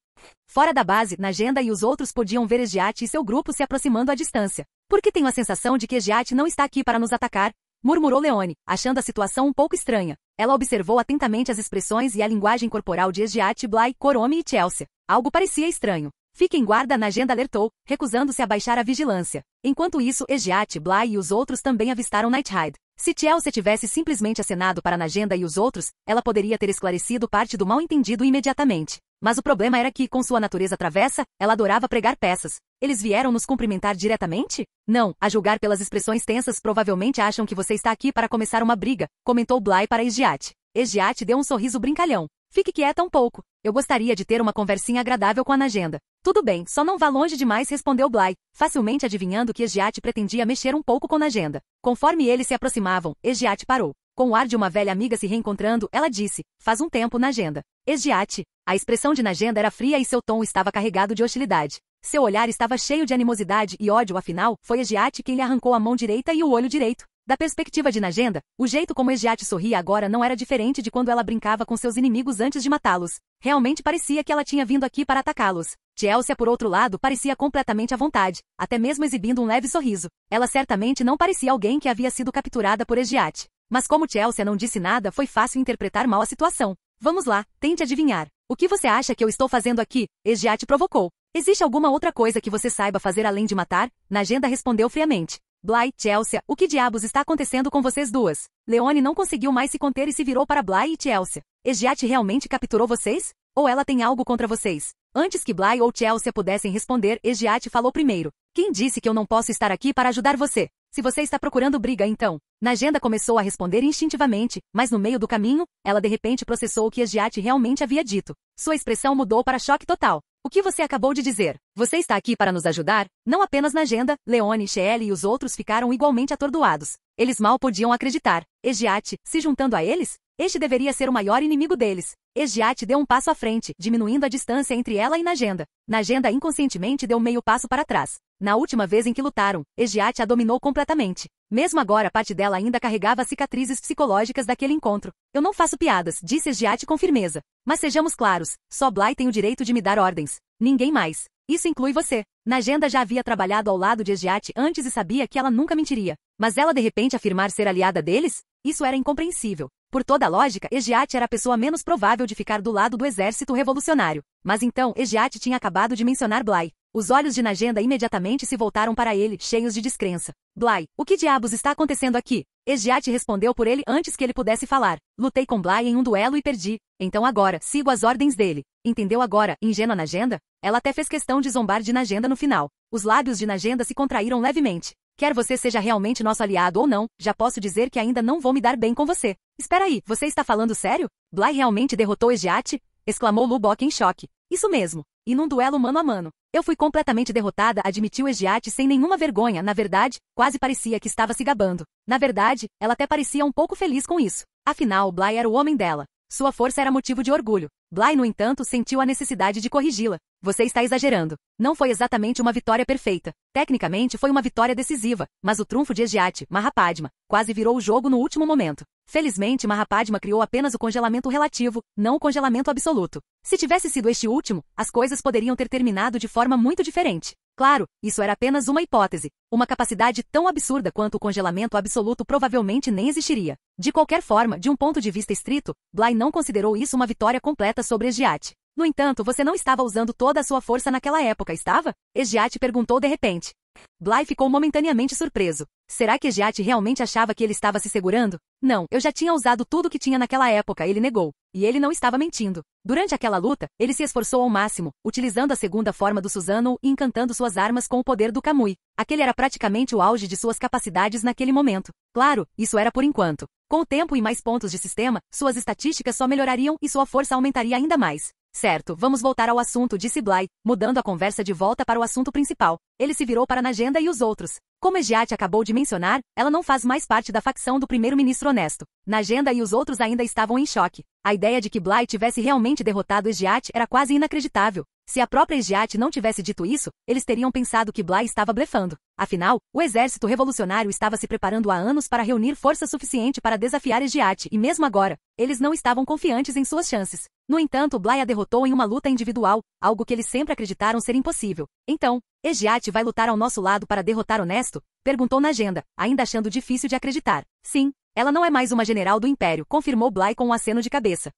Fora da base, Najenda e os outros podiam ver Ejiat e seu grupo se aproximando à distância. Por que tenho a sensação de que Ejiat não está aqui para nos atacar? Murmurou Leone, achando a situação um pouco estranha. Ela observou atentamente as expressões e a linguagem corporal de Ejiat, Bly, Kuromi e Chelsea. Algo parecia estranho. Fique em guarda, Najenda alertou, recusando-se a baixar a vigilância. Enquanto isso, Ejiat, Bly e os outros também avistaram Nighthad. Se Chelsea tivesse simplesmente acenado para Najenda e os outros, ela poderia ter esclarecido parte do mal-entendido imediatamente. Mas o problema era que, com sua natureza travessa, ela adorava pregar peças. Eles vieram nos cumprimentar diretamente? Não, a julgar pelas expressões tensas, provavelmente acham que você está aqui para começar uma briga, comentou Bly para Ejiat. Ejiat deu um sorriso brincalhão. Fique quieta um pouco. Eu gostaria de ter uma conversinha agradável com a Najenda. Tudo bem, só não vá longe demais, respondeu Bly, facilmente adivinhando que Egiat pretendia mexer um pouco com Najenda. Conforme eles se aproximavam, Egiat parou. Com o ar de uma velha amiga se reencontrando, ela disse, faz um tempo, Najenda. Egiat. A expressão de Najenda era fria e seu tom estava carregado de hostilidade. Seu olhar estava cheio de animosidade e ódio, afinal, foi Egiat quem lhe arrancou a mão direita e o olho direito. Da perspectiva de Najenda, o jeito como Egiat sorria agora não era diferente de quando ela brincava com seus inimigos antes de matá-los. Realmente parecia que ela tinha vindo aqui para atacá-los. Chelsea, por outro lado, parecia completamente à vontade, até mesmo exibindo um leve sorriso. Ela certamente não parecia alguém que havia sido capturada por Egiat. Mas como Chelsea não disse nada, foi fácil interpretar mal a situação. Vamos lá, tente adivinhar. O que você acha que eu estou fazendo aqui? Egiat provocou. Existe alguma outra coisa que você saiba fazer além de matar? Najenda respondeu friamente. Bly, Chelsea, o que diabos está acontecendo com vocês duas? Leone não conseguiu mais se conter e se virou para Bly e Chelsea. Egiat realmente capturou vocês? Ou ela tem algo contra vocês? Antes que Bly ou Chelsea pudessem responder, Egiat falou primeiro. Quem disse que eu não posso estar aqui para ajudar você? Se você está procurando briga, então. Najenda começou a responder instintivamente, mas no meio do caminho, ela de repente processou o que Egiat realmente havia dito. Sua expressão mudou para choque total. O que você acabou de dizer? Você está aqui para nos ajudar? Não apenas Najenda, Leone, Shelley e os outros ficaram igualmente atordoados. Eles mal podiam acreditar. Egiat, se juntando a eles? Este deveria ser o maior inimigo deles. Egiat deu um passo à frente, diminuindo a distância entre ela e Najenda. Najenda inconscientemente deu meio passo para trás. Na última vez em que lutaram, Egiat a dominou completamente. Mesmo agora, parte dela ainda carregava as cicatrizes psicológicas daquele encontro. Eu não faço piadas, disse Egiat com firmeza. Mas sejamos claros, só Bly tem o direito de me dar ordens. Ninguém mais. Isso inclui você. Najenda já havia trabalhado ao lado de Egiat antes e sabia que ela nunca mentiria. Mas ela de repente afirmar ser aliada deles? Isso era incompreensível. Por toda a lógica, Egiat era a pessoa menos provável de ficar do lado do exército revolucionário. Mas então, Egiat tinha acabado de mencionar Bly. Os olhos de Najenda imediatamente se voltaram para ele, cheios de descrença. Bly, o que diabos está acontecendo aqui? Egiat respondeu por ele antes que ele pudesse falar. Lutei com Bly em um duelo e perdi. Então agora, sigo as ordens dele. Entendeu agora, ingênua Najenda? Ela até fez questão de zombar de Najenda no final. Os lábios de Najenda se contraíram levemente. Quer você seja realmente nosso aliado ou não, já posso dizer que ainda não vou me dar bem com você. Espera aí, você está falando sério? Bly realmente derrotou Egiat? Exclamou Lubok em choque. Isso mesmo. E num duelo mano a mano. Eu fui completamente derrotada, admitiu Egiat sem nenhuma vergonha. Na verdade, quase parecia que estava se gabando. Na verdade, ela até parecia um pouco feliz com isso. Afinal, Bly era o homem dela. Sua força era motivo de orgulho. Bly, no entanto, sentiu a necessidade de corrigi-la. Você está exagerando. Não foi exatamente uma vitória perfeita. Tecnicamente foi uma vitória decisiva, mas o trunfo de Egiat, Mahapadma, quase virou o jogo no último momento. Felizmente, Mahapadma criou apenas o congelamento relativo, não o congelamento absoluto. Se tivesse sido este último, as coisas poderiam ter terminado de forma muito diferente. Claro, isso era apenas uma hipótese. Uma capacidade tão absurda quanto o congelamento absoluto provavelmente nem existiria. De qualquer forma, de um ponto de vista estrito, Bly não considerou isso uma vitória completa sobre Egiat. No entanto, você não estava usando toda a sua força naquela época, estava? Egiat perguntou de repente. Bly ficou momentaneamente surpreso. Será que Egiat realmente achava que ele estava se segurando? Não, eu já tinha usado tudo que tinha naquela época, ele negou. E ele não estava mentindo. Durante aquela luta, ele se esforçou ao máximo, utilizando a segunda forma do Susanoo e encantando suas armas com o poder do Kamui. Aquele era praticamente o auge de suas capacidades naquele momento. Claro, isso era por enquanto. Com o tempo e mais pontos de sistema, suas estatísticas só melhorariam e sua força aumentaria ainda mais. Certo, vamos voltar ao assunto, disse Bly, mudando a conversa de volta para o assunto principal. Ele se virou para Najenda e os outros. Como Egiat acabou de mencionar, ela não faz mais parte da facção do primeiro-ministro honesto. Najenda e os outros ainda estavam em choque. A ideia de que Bly tivesse realmente derrotado Egiat era quase inacreditável. Se a própria Egiat não tivesse dito isso, eles teriam pensado que Bly estava blefando. Afinal, o exército revolucionário estava se preparando há anos para reunir força suficiente para desafiar Egiat e mesmo agora, eles não estavam confiantes em suas chances. No entanto, Bly a derrotou em uma luta individual, algo que eles sempre acreditaram ser impossível. Então, Egiat vai lutar ao nosso lado para derrotar Honesto? Perguntou Najenda, ainda achando difícil de acreditar. Sim, ela não é mais uma general do Império, confirmou Bly com um aceno de cabeça.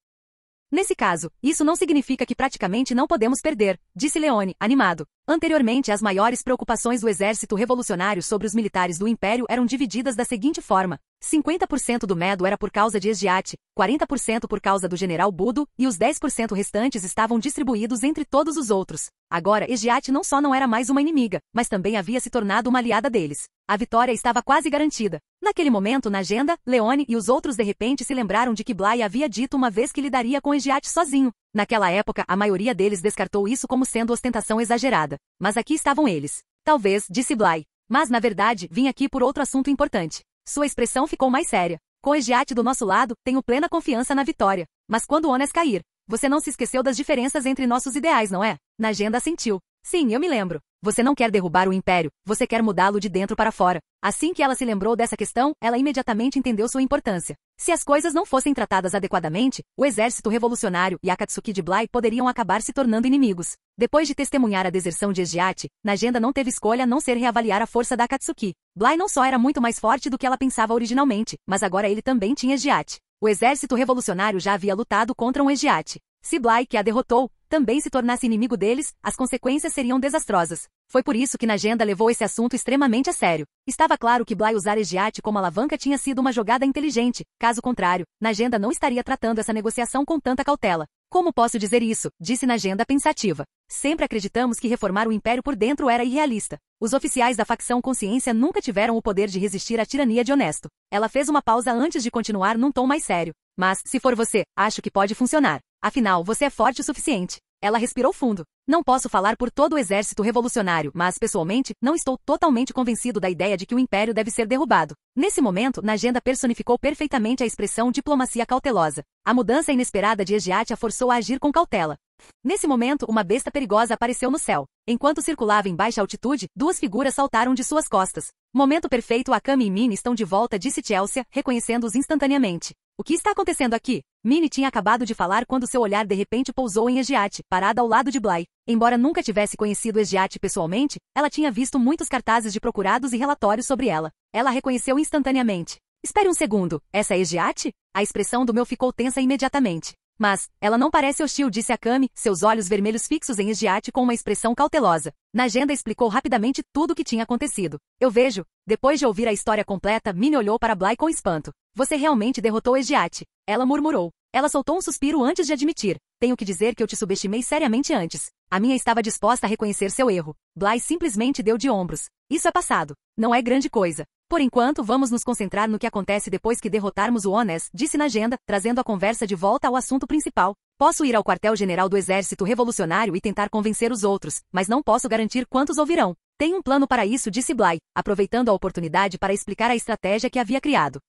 Nesse caso, isso não significa que praticamente não podemos perder, disse Leone, animado. Anteriormente, as maiores preocupações do exército revolucionário sobre os militares do Império eram divididas da seguinte forma: 50% do medo era por causa de Esgiate, 40% por causa do general Budo, e os 10% restantes estavam distribuídos entre todos os outros. Agora, Esgiate não só não era mais uma inimiga, mas também havia se tornado uma aliada deles. A vitória estava quase garantida. Naquele momento, na agenda, Leone e os outros de repente se lembraram de que Bligh havia dito uma vez que lidaria com Esgiate sozinho. Naquela época, a maioria deles descartou isso como sendo ostentação exagerada. Mas aqui estavam eles. Talvez, disse Bligh. Mas, na verdade, vim aqui por outro assunto importante. Sua expressão ficou mais séria. Com Esgiate do nosso lado, tenho plena confiança na vitória. Mas quando Ones cair, você não se esqueceu das diferenças entre nossos ideais, não é? Na agenda assentiu. Sim, eu me lembro. Você não quer derrubar o Império, você quer mudá-lo de dentro para fora. Assim que ela se lembrou dessa questão, ela imediatamente entendeu sua importância. Se as coisas não fossem tratadas adequadamente, o exército revolucionário e Akatsuki de Bligh poderiam acabar se tornando inimigos. Depois de testemunhar a deserção de Esgiate, na agenda não teve escolha a não ser reavaliar a força da Akatsuki. Bligh não só era muito mais forte do que ela pensava originalmente, mas agora ele também tinha Esgiate. O exército revolucionário já havia lutado contra um Esgiate. Se Bligh, que a derrotou, também se tornasse inimigo deles, as consequências seriam desastrosas. Foi por isso que na agenda levou esse assunto extremamente a sério. Estava claro que Bligh usar Esgiate como alavanca tinha sido uma jogada inteligente. Caso contrário, na agenda não estaria tratando essa negociação com tanta cautela. Como posso dizer isso? Disse na agenda pensativa. Sempre acreditamos que reformar o Império por dentro era irrealista. Os oficiais da facção Consciência nunca tiveram o poder de resistir à tirania de Honesto. Ela fez uma pausa antes de continuar num tom mais sério. Mas, se for você, acho que pode funcionar. Afinal, você é forte o suficiente. Ela respirou fundo. Não posso falar por todo o exército revolucionário, mas, pessoalmente, não estou totalmente convencido da ideia de que o Império deve ser derrubado. Nesse momento, na agenda personificou perfeitamente a expressão diplomacia cautelosa. A mudança inesperada de Esgiate a forçou a agir com cautela. Nesse momento, uma besta perigosa apareceu no céu. Enquanto circulava em baixa altitude, duas figuras saltaram de suas costas. Momento perfeito, Akami e Minnie estão de volta, disse Chelsea, reconhecendo-os instantaneamente. O que está acontecendo aqui? Minnie tinha acabado de falar quando seu olhar de repente pousou em Esgiate, parada ao lado de Bligh. Embora nunca tivesse conhecido Esgiate pessoalmente, ela tinha visto muitos cartazes de procurados e relatórios sobre ela. Ela a reconheceu instantaneamente. Espere um segundo, essa é Esgiate? A expressão do meu ficou tensa imediatamente. Mas, ela não parece hostil, disse Akami, seus olhos vermelhos fixos em Esgiate com uma expressão cautelosa. Na agenda explicou rapidamente tudo o que tinha acontecido. Eu vejo. Depois de ouvir a história completa, Minnie olhou para Bligh com espanto. Você realmente derrotou Esgiate. Ela murmurou. Ela soltou um suspiro antes de admitir. Tenho que dizer que eu te subestimei seriamente antes. A minha estava disposta a reconhecer seu erro. Bligh simplesmente deu de ombros. Isso é passado. Não é grande coisa. Por enquanto, vamos nos concentrar no que acontece depois que derrotarmos o Ones, disse na agenda, trazendo a conversa de volta ao assunto principal. Posso ir ao quartel-general do Exército Revolucionário e tentar convencer os outros, mas não posso garantir quantos ouvirão. Tenho um plano para isso, disse Bligh, aproveitando a oportunidade para explicar a estratégia que havia criado.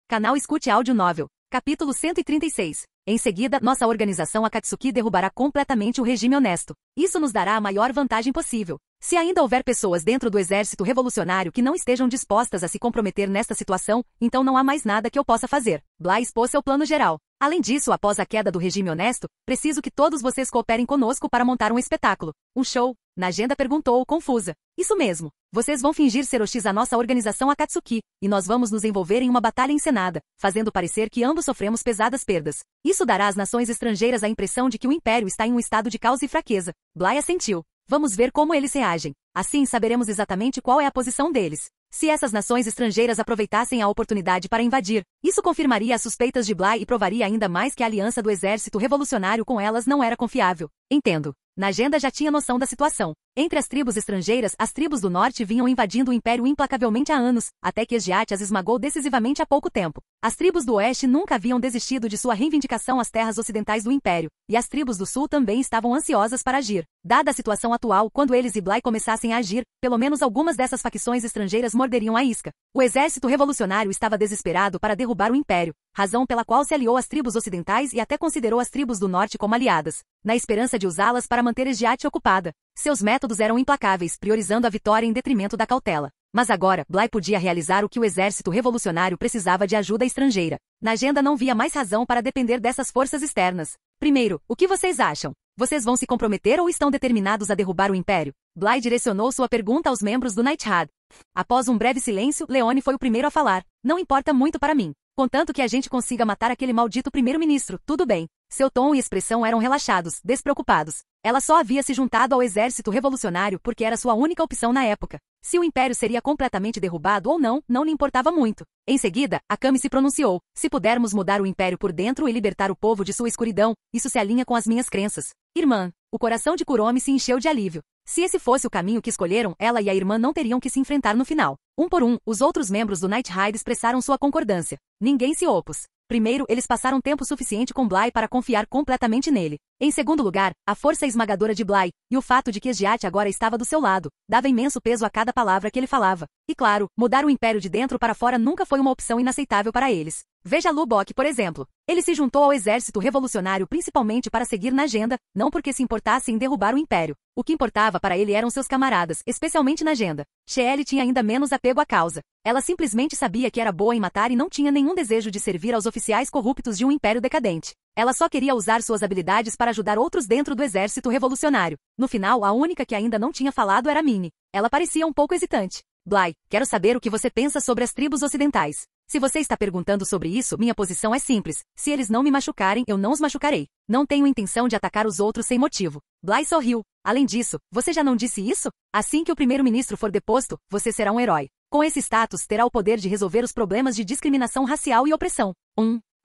Canal Escute Áudio Novel. Capítulo 136. Em seguida, nossa organização Akatsuki derrubará completamente o regime honesto. Isso nos dará a maior vantagem possível. Se ainda houver pessoas dentro do exército revolucionário que não estejam dispostas a se comprometer nesta situação, então não há mais nada que eu possa fazer. Bligh expôs seu plano geral. Além disso, após a queda do regime honesto, preciso que todos vocês cooperem conosco para montar um espetáculo. Um show? Na agenda perguntou, confusa. Isso mesmo. Vocês vão fingir ser hostis à nossa organização Akatsuki, e nós vamos nos envolver em uma batalha encenada, fazendo parecer que ambos sofremos pesadas perdas. Isso dará às nações estrangeiras a impressão de que o Império está em um estado de caos e fraqueza. Bligh assentiu. Vamos ver como eles reagem. Assim saberemos exatamente qual é a posição deles. Se essas nações estrangeiras aproveitassem a oportunidade para invadir, isso confirmaria as suspeitas de Bligh e provaria ainda mais que a aliança do exército revolucionário com elas não era confiável. Entendo. Na agenda já tinha noção da situação. Entre as tribos estrangeiras, as tribos do norte vinham invadindo o Império implacavelmente há anos, até que Esgiate as esmagou decisivamente há pouco tempo. As tribos do oeste nunca haviam desistido de sua reivindicação às terras ocidentais do Império, e as tribos do sul também estavam ansiosas para agir. Dada a situação atual, quando eles e Bligh começassem a agir, pelo menos algumas dessas facções estrangeiras morderiam a isca. O exército revolucionário estava desesperado para derrubar o Império, razão pela qual se aliou às tribos ocidentais e até considerou as tribos do norte como aliadas, na esperança de usá-las para manter Esgiate ocupada. Seus métodos eram implacáveis, priorizando a vitória em detrimento da cautela. Mas agora, Bligh podia realizar o que o exército revolucionário precisava de ajuda estrangeira. Na agenda não via mais razão para depender dessas forças externas. Primeiro, o que vocês acham? Vocês vão se comprometer ou estão determinados a derrubar o Império? Bligh direcionou sua pergunta aos membros do Nightshade. Após um breve silêncio, Leone foi o primeiro a falar. Não importa muito para mim. Contanto que a gente consiga matar aquele maldito primeiro-ministro, tudo bem. Seu tom e expressão eram relaxados, despreocupados. Ela só havia se juntado ao exército revolucionário porque era sua única opção na época. Se o império seria completamente derrubado ou não, não lhe importava muito. Em seguida, Akame se pronunciou: se pudermos mudar o império por dentro e libertar o povo de sua escuridão, isso se alinha com as minhas crenças. Irmã. O coração de Kuromi se encheu de alívio. Se esse fosse o caminho que escolheram, ela e a irmã não teriam que se enfrentar no final. Um por um, os outros membros do Night Ride expressaram sua concordância. Ninguém se opôs. Primeiro, eles passaram tempo suficiente com Bly para confiar completamente nele. Em segundo lugar, a força esmagadora de Bly, e o fato de que Esgiat agora estava do seu lado, dava imenso peso a cada palavra que ele falava. E claro, mudar o império de dentro para fora nunca foi uma opção inaceitável para eles. Veja Lubok, por exemplo. Ele se juntou ao exército revolucionário principalmente para seguir na agenda, não porque se importasse em derrubar o império. O que importava para ele eram seus camaradas, especialmente na agenda. Shelley tinha ainda menos apego à causa. Ela simplesmente sabia que era boa em matar e não tinha nenhum desejo de servir aos oficiais corruptos de um império decadente. Ela só queria usar suas habilidades para ajudar outros dentro do exército revolucionário. No final, a única que ainda não tinha falado era Minnie. Ela parecia um pouco hesitante. Bly, quero saber o que você pensa sobre as tribos ocidentais. Se você está perguntando sobre isso, minha posição é simples. Se eles não me machucarem, eu não os machucarei. Não tenho intenção de atacar os outros sem motivo. Bly sorriu. Além disso, você já não disse isso? Assim que o primeiro-ministro for deposto, você será um herói. Com esse status, terá o poder de resolver os problemas de discriminação racial e opressão.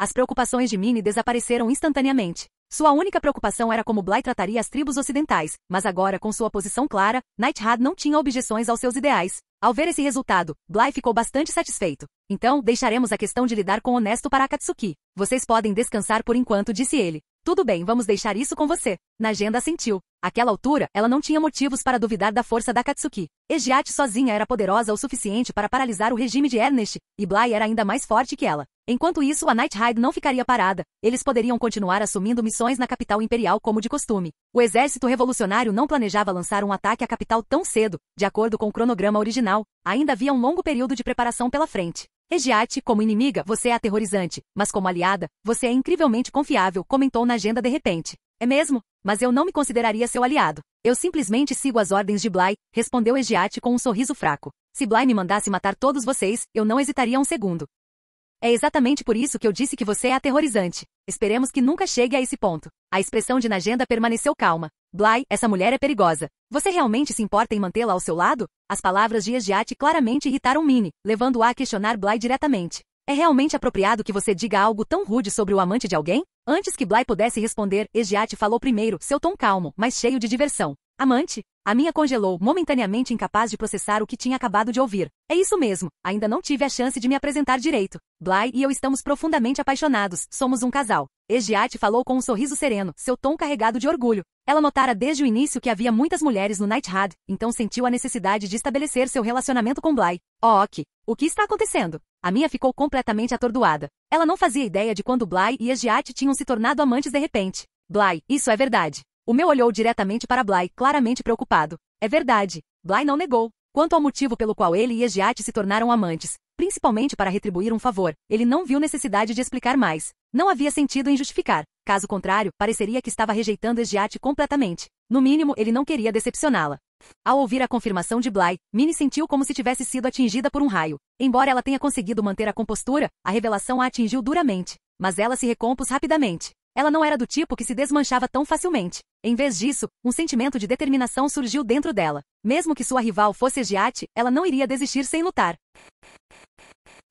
As preocupações de Minnie desapareceram instantaneamente. Sua única preocupação era como Bly trataria as tribos ocidentais, mas agora, com sua posição clara, Nighthawk não tinha objeções aos seus ideais. Ao ver esse resultado, Bly ficou bastante satisfeito. Então, deixaremos a questão de lidar com Honesto para Akatsuki. Vocês podem descansar por enquanto, disse ele. Tudo bem, vamos deixar isso com você. Najenda assentiu. Àquela altura, ela não tinha motivos para duvidar da força da Akatsuki. Esgiat sozinha era poderosa o suficiente para paralisar o regime de Ernest, e Bly era ainda mais forte que ela. Enquanto isso, a Night Ride não ficaria parada. Eles poderiam continuar assumindo missões na capital imperial como de costume. O exército revolucionário não planejava lançar um ataque à capital tão cedo, de acordo com o cronograma original. Ainda havia um longo período de preparação pela frente. Esgiat, como inimiga, você é aterrorizante, mas como aliada, você é incrivelmente confiável, comentou na agenda de repente. É mesmo? Mas eu não me consideraria seu aliado. Eu simplesmente sigo as ordens de Bly, respondeu Esgiat com um sorriso fraco. Se Bly me mandasse matar todos vocês, eu não hesitaria um segundo. É exatamente por isso que eu disse que você é aterrorizante. Esperemos que nunca chegue a esse ponto. A expressão de Najenda permaneceu calma. Bly, essa mulher é perigosa. Você realmente se importa em mantê-la ao seu lado? As palavras de Esgiat claramente irritaram Minnie, levando-a a questionar Bly diretamente. É realmente apropriado que você diga algo tão rude sobre o amante de alguém? Antes que Bly pudesse responder, Esgiat falou primeiro, seu tom calmo, mas cheio de diversão. Amante? A minha congelou, momentaneamente incapaz de processar o que tinha acabado de ouvir. É isso mesmo, ainda não tive a chance de me apresentar direito. Bly e eu estamos profundamente apaixonados, somos um casal. Esgiat falou com um sorriso sereno, seu tom carregado de orgulho. Ela notara desde o início que havia muitas mulheres no Night Ride, então sentiu a necessidade de estabelecer seu relacionamento com Bly. Ok. O que está acontecendo? A minha ficou completamente atordoada. Ela não fazia ideia de quando Bly e Esgiat tinham se tornado amantes de repente. Bly, isso é verdade. O meu olhou diretamente para Bly, claramente preocupado. É verdade. Bly não negou. Quanto ao motivo pelo qual ele e Esgiat se tornaram amantes, principalmente para retribuir um favor, ele não viu necessidade de explicar mais. Não havia sentido em justificar. Caso contrário, pareceria que estava rejeitando Esgiat completamente. No mínimo, ele não queria decepcioná-la. Ao ouvir a confirmação de Bly, Minnie sentiu como se tivesse sido atingida por um raio. Embora ela tenha conseguido manter a compostura, a revelação a atingiu duramente. Mas ela se recompôs rapidamente. Ela não era do tipo que se desmanchava tão facilmente. Em vez disso, um sentimento de determinação surgiu dentro dela. Mesmo que sua rival fosse Esgiat, ela não iria desistir sem lutar.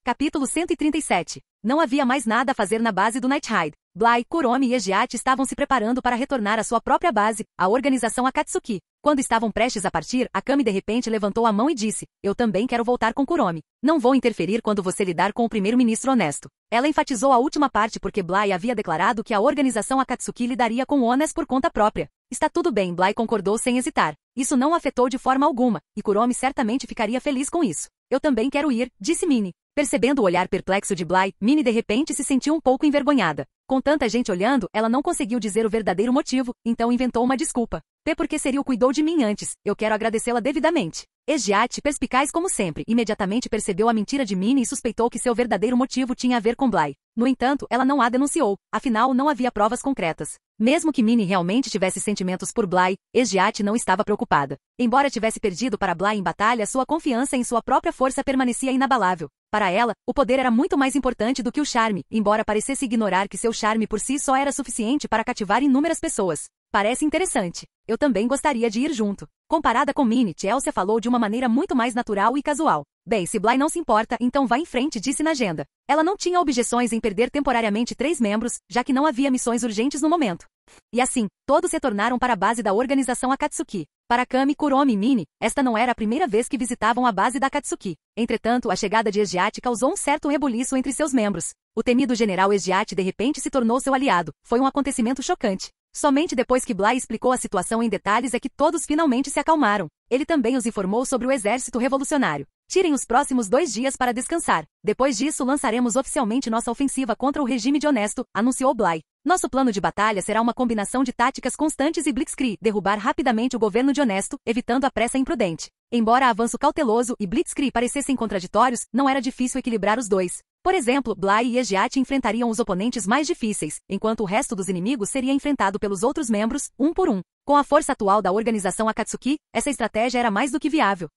Capítulo 137. Não havia mais nada a fazer na base do Night Ride. Bly, Kuromi e Esgiat estavam se preparando para retornar à sua própria base, a organização Akatsuki. Quando estavam prestes a partir, Akame de repente levantou a mão e disse, eu também quero voltar com Kuromi. Não vou interferir quando você lidar com o primeiro-ministro honesto. Ela enfatizou a última parte porque Bly havia declarado que a organização Akatsuki lidaria com Honest por conta própria. Está tudo bem, Bly concordou sem hesitar. Isso não afetou de forma alguma, e Kuromi certamente ficaria feliz com isso. Eu também quero ir, disse Minnie. Percebendo o olhar perplexo de Bly, Minnie de repente se sentiu um pouco envergonhada. Com tanta gente olhando, ela não conseguiu dizer o verdadeiro motivo, então inventou uma desculpa. Porque Serial cuidou de mim antes, eu quero agradecê-la devidamente. Esgiat, perspicaz como sempre, imediatamente percebeu a mentira de Minnie e suspeitou que seu verdadeiro motivo tinha a ver com Bly. No entanto, ela não a denunciou, afinal não havia provas concretas. Mesmo que Minnie realmente tivesse sentimentos por Bly, Esgiat não estava preocupada. Embora tivesse perdido para Bly em batalha, sua confiança em sua própria força permanecia inabalável. Para ela, o poder era muito mais importante do que o charme, embora parecesse ignorar que seu charme por si só era suficiente para cativar inúmeras pessoas. Parece interessante. Eu também gostaria de ir junto. Comparada com Minnie, Chelsea falou de uma maneira muito mais natural e casual. Bem, se Bly não se importa, então vá em frente, disse na agenda. Ela não tinha objeções em perder temporariamente 3 membros, já que não havia missões urgentes no momento. E assim, todos retornaram para a base da organização Akatsuki. Para Kami, Kuromi e Minnie, esta não era a primeira vez que visitavam a base da Akatsuki. Entretanto, a chegada de Esgiat causou um certo rebuliço entre seus membros. O temido general Esgiat de repente se tornou seu aliado. Foi um acontecimento chocante. Somente depois que Bly explicou a situação em detalhes é que todos finalmente se acalmaram. Ele também os informou sobre o exército revolucionário. Tirem os próximos 2 dias para descansar. Depois disso lançaremos oficialmente nossa ofensiva contra o regime de Honesto, anunciou Bly. Nosso plano de batalha será uma combinação de táticas constantes e blitzkrieg, derrubar rapidamente o governo de Honesto, evitando a pressa imprudente. Embora avanço cauteloso e blitzkrieg parecessem contraditórios, não era difícil equilibrar os dois. Por exemplo, Bly e Esgiat enfrentariam os oponentes mais difíceis, enquanto o resto dos inimigos seria enfrentado pelos outros membros, um por um. Com a força atual da organização Akatsuki, essa estratégia era mais do que viável.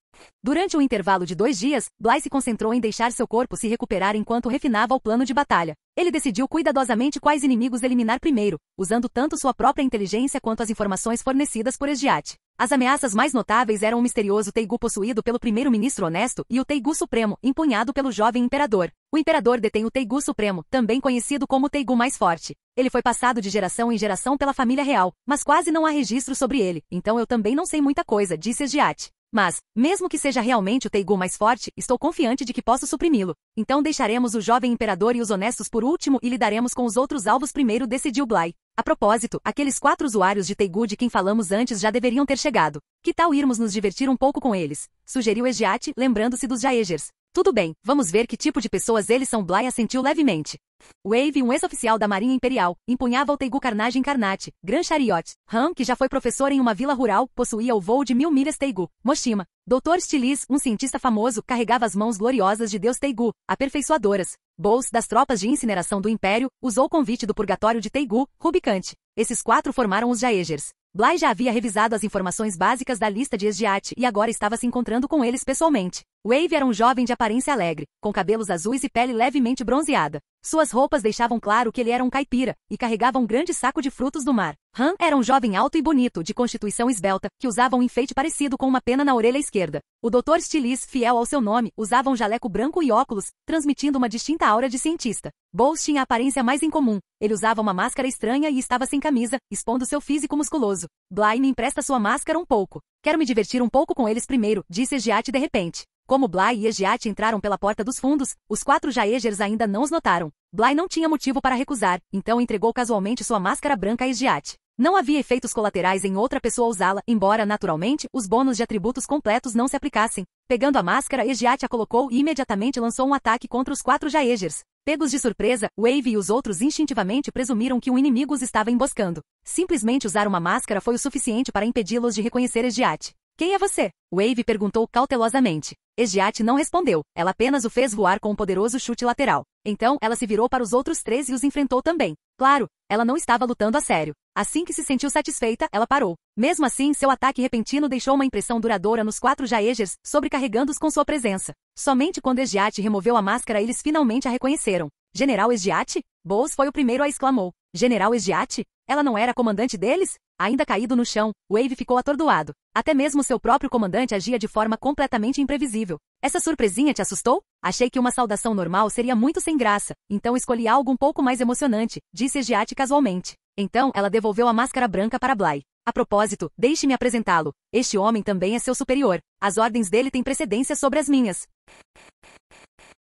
Durante um intervalo de 2 dias, Bly se concentrou em deixar seu corpo se recuperar enquanto refinava o plano de batalha. Ele decidiu cuidadosamente quais inimigos eliminar primeiro, usando tanto sua própria inteligência quanto as informações fornecidas por Esgiat. As ameaças mais notáveis eram o misterioso Teigu possuído pelo primeiro-ministro Honesto e o Teigu Supremo, empunhado pelo jovem imperador. O imperador detém o Teigu Supremo, também conhecido como o Teigu mais forte. Ele foi passado de geração em geração pela família real, mas quase não há registro sobre ele, então eu também não sei muita coisa, disse Esgiat. Mas, mesmo que seja realmente o Teigu mais forte, estou confiante de que posso suprimi-lo. Então deixaremos o jovem imperador e os honestos por último e lidaremos com os outros alvos primeiro, decidiu Bly. A propósito, aqueles 4 usuários de Teigu de quem falamos antes já deveriam ter chegado. Que tal irmos nos divertir um pouco com eles? Sugeriu Esgiat, lembrando-se dos Jaegers. Tudo bem, vamos ver que tipo de pessoas eles são. Bly assentiu levemente. Wave, um ex-oficial da Marinha Imperial, empunhava o Teigu Carnage Carnate, Gran Chariot. Han, que já foi professor em uma vila rural, possuía o voo de 1000 milhas Teigu. Moshima. Dr. Stilis, um cientista famoso, carregava as mãos gloriosas de Deus Teigu, aperfeiçoadoras. Bose, das tropas de incineração do Império, usou o convite do purgatório de Teigu, Rubicante. Esses 4 formaram os Jaegers. Bly já havia revisado as informações básicas da lista de Esgiat e agora estava se encontrando com eles pessoalmente. Wave era um jovem de aparência alegre, com cabelos azuis e pele levemente bronzeada. Suas roupas deixavam claro que ele era um caipira, e carregava um grande saco de frutos do mar. Han era um jovem alto e bonito, de constituição esbelta, que usava um enfeite parecido com uma pena na orelha esquerda. O Dr. Stilis, fiel ao seu nome, usava um jaleco branco e óculos, transmitindo uma distinta aura de cientista. Bose tinha a aparência mais incomum. Ele usava uma máscara estranha e estava sem camisa, expondo seu físico musculoso. Bly, me empresta sua máscara um pouco. Quero me divertir um pouco com eles primeiro, disse Esgiat de repente. Como Bly e Esgiat entraram pela porta dos fundos, os 4 Jaegers ainda não os notaram. Bly não tinha motivo para recusar, então entregou casualmente sua máscara branca a Esgiat. Não havia efeitos colaterais em outra pessoa usá-la, embora, naturalmente, os bônus de atributos completos não se aplicassem. Pegando a máscara, Esgiat a colocou e imediatamente lançou um ataque contra os 4 Jaegers. Pegos de surpresa, Wave e os outros instintivamente presumiram que um inimigo os estava emboscando. Simplesmente usar uma máscara foi o suficiente para impedi-los de reconhecer Esgiat. Quem é você? Wave perguntou cautelosamente. Esgiat não respondeu, ela apenas o fez voar com um poderoso chute lateral. Então, ela se virou para os outros 3 e os enfrentou também. Claro, ela não estava lutando a sério. Assim que se sentiu satisfeita, ela parou. Mesmo assim, seu ataque repentino deixou uma impressão duradoura nos 4 Jaegers, sobrecarregando-os com sua presença. Somente quando Esgiat removeu a máscara eles finalmente a reconheceram. General Esgiat? Bose foi o primeiro a exclamou. General Esgiat? Ela não era comandante deles? Ainda caído no chão, Wave ficou atordoado. Até mesmo seu próprio comandante agia de forma completamente imprevisível. Essa surpresinha te assustou? Achei que uma saudação normal seria muito sem graça, então escolhi algo um pouco mais emocionante, disse Esgiat casualmente. Então, ela devolveu a máscara branca para Bly. A propósito, deixe-me apresentá-lo. Este homem também é seu superior. As ordens dele têm precedência sobre as minhas.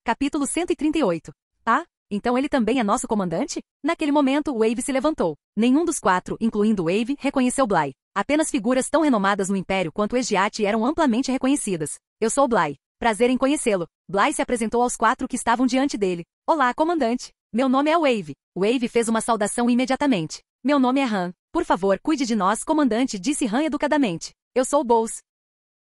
Capítulo 138. Ah? Então ele também é nosso comandante? Naquele momento, Wave se levantou. Nenhum dos 4, incluindo Wave, reconheceu Bly. Apenas figuras tão renomadas no Império quanto Esgiat eram amplamente reconhecidas. Eu sou Bly. Prazer em conhecê-lo. Bly se apresentou aos 4 que estavam diante dele. Olá, comandante. Meu nome é Wave. Wave fez uma saudação imediatamente. Meu nome é Han. Por favor, cuide de nós, comandante, disse Han educadamente. Eu sou Bose.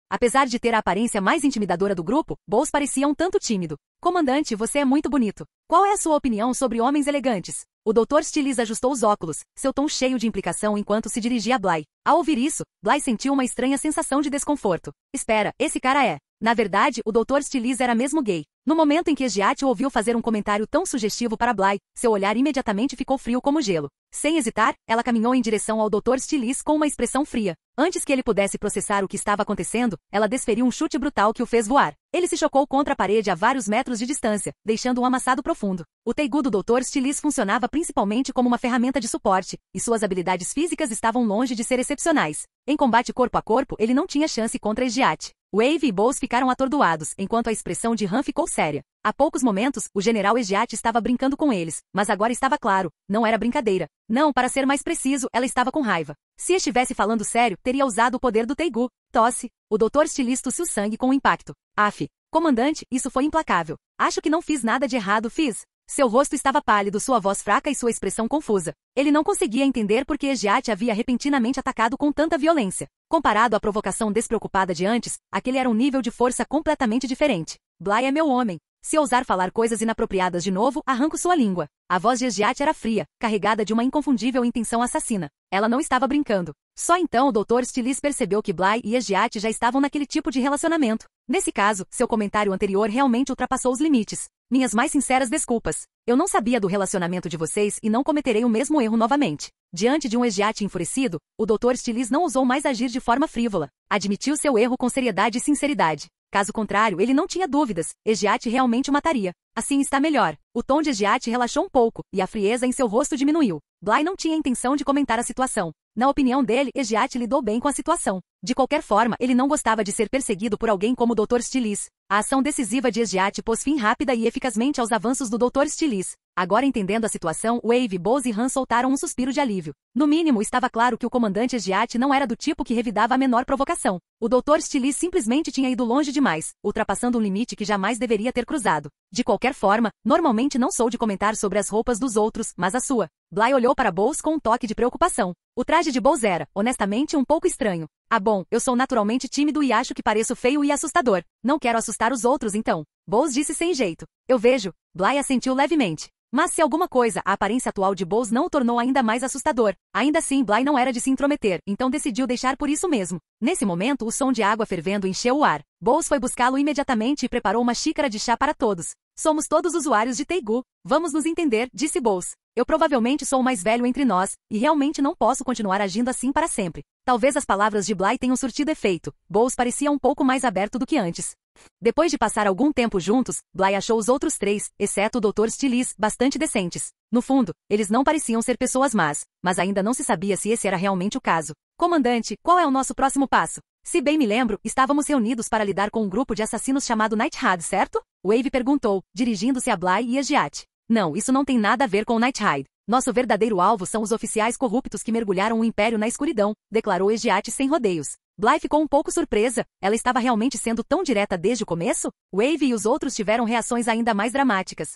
Apesar de ter a aparência mais intimidadora do grupo, Bose parecia um tanto tímido. Comandante, você é muito bonito. Qual é a sua opinião sobre homens elegantes? O Dr. Stiles ajustou os óculos, seu tom cheio de implicação enquanto se dirigia a Bly. Ao ouvir isso, Bly sentiu uma estranha sensação de desconforto. Espera, esse cara é... Na verdade, o Dr. Stiles era mesmo gay. No momento em que Giat o ouviu fazer um comentário tão sugestivo para Bly, seu olhar imediatamente ficou frio como gelo. Sem hesitar, ela caminhou em direção ao Dr. Stiles com uma expressão fria. Antes que ele pudesse processar o que estava acontecendo, ela desferiu um chute brutal que o fez voar. Ele se chocou contra a parede a vários metros de distância, deixando um amassado profundo. O Teigu do Dr. Stiles funcionava principalmente como uma ferramenta de suporte, e suas habilidades físicas estavam longe de ser excepcionais. Em combate corpo a corpo, ele não tinha chance contra Giat. Wave e Bowles ficaram atordoados, enquanto a expressão de Han ficou séria. Há poucos momentos, o general Egiat estava brincando com eles, mas agora estava claro, não era brincadeira. Não, para ser mais preciso, ela estava com raiva. Se estivesse falando sério, teria usado o poder do Teigu. Tosse. O Dr. Stiles tossiu sangue com o impacto. Af. Comandante, isso foi implacável. Acho que não fiz nada de errado, fiz. Seu rosto estava pálido, sua voz fraca e sua expressão confusa. Ele não conseguia entender por que Egiat havia repentinamente atacado com tanta violência. Comparado à provocação despreocupada de antes, aquele era um nível de força completamente diferente. Bly é meu homem. Se ousar falar coisas inapropriadas de novo, arranco sua língua. A voz de Egiat era fria, carregada de uma inconfundível intenção assassina. Ela não estava brincando. Só então o Dr. Stiles percebeu que Bly e Egiat já estavam naquele tipo de relacionamento. Nesse caso, seu comentário anterior realmente ultrapassou os limites. Minhas mais sinceras desculpas. Eu não sabia do relacionamento de vocês e não cometerei o mesmo erro novamente. Diante de um Egiat enfurecido, o Dr. Stiles não ousou mais agir de forma frívola. Admitiu seu erro com seriedade e sinceridade. Caso contrário, ele não tinha dúvidas. Egiat realmente o mataria. Assim está melhor. O tom de Egiat relaxou um pouco, e a frieza em seu rosto diminuiu. Bly não tinha intenção de comentar a situação. Na opinião dele, Egiat lidou bem com a situação. De qualquer forma, ele não gostava de ser perseguido por alguém como o Dr. Stiles. A ação decisiva de Egiat pôs fim rápida e eficazmente aos avanços do Dr. Stiles. Agora entendendo a situação, Wave, Bowles e Han soltaram um suspiro de alívio. No mínimo, estava claro que o comandante Egiat não era do tipo que revidava a menor provocação. O Dr. Stiles simplesmente tinha ido longe demais, ultrapassando um limite que jamais deveria ter cruzado. De qualquer forma, normalmente não sou de comentar sobre as roupas dos outros, mas a sua. Bly olhou para Bowles com um toque de preocupação. O traje de Bowles era, honestamente, um pouco estranho. Ah bom, eu sou naturalmente tímido e acho que pareço feio e assustador. Não quero assustar os outros então. Bowles disse sem jeito. Eu vejo. Bly assentiu levemente. Mas se alguma coisa, a aparência atual de Bowles não o tornou ainda mais assustador. Ainda assim, Bly não era de se intrometer, então decidiu deixar por isso mesmo. Nesse momento, o som de água fervendo encheu o ar. Bowles foi buscá-lo imediatamente e preparou uma xícara de chá para todos. Somos todos usuários de Teigu. Vamos nos entender, disse Bowles. Eu provavelmente sou o mais velho entre nós, e realmente não posso continuar agindo assim para sempre. Talvez as palavras de Bly tenham surtido efeito. Bowles parecia um pouco mais aberto do que antes. Depois de passar algum tempo juntos, Bly achou os outros três, exceto o Dr. Stiles, bastante decentes. No fundo, eles não pareciam ser pessoas más, mas ainda não se sabia se esse era realmente o caso. Comandante, qual é o nosso próximo passo? Se bem me lembro, estávamos reunidos para lidar com um grupo de assassinos chamado Nighthide, certo? Wave perguntou, dirigindo-se a Bly e Egiat. Não, isso não tem nada a ver com Nighthide. Nosso verdadeiro alvo são os oficiais corruptos que mergulharam o Império na escuridão, declarou Egiat sem rodeios. Bly ficou um pouco surpresa. Ela estava realmente sendo tão direta desde o começo? Wave e os outros tiveram reações ainda mais dramáticas.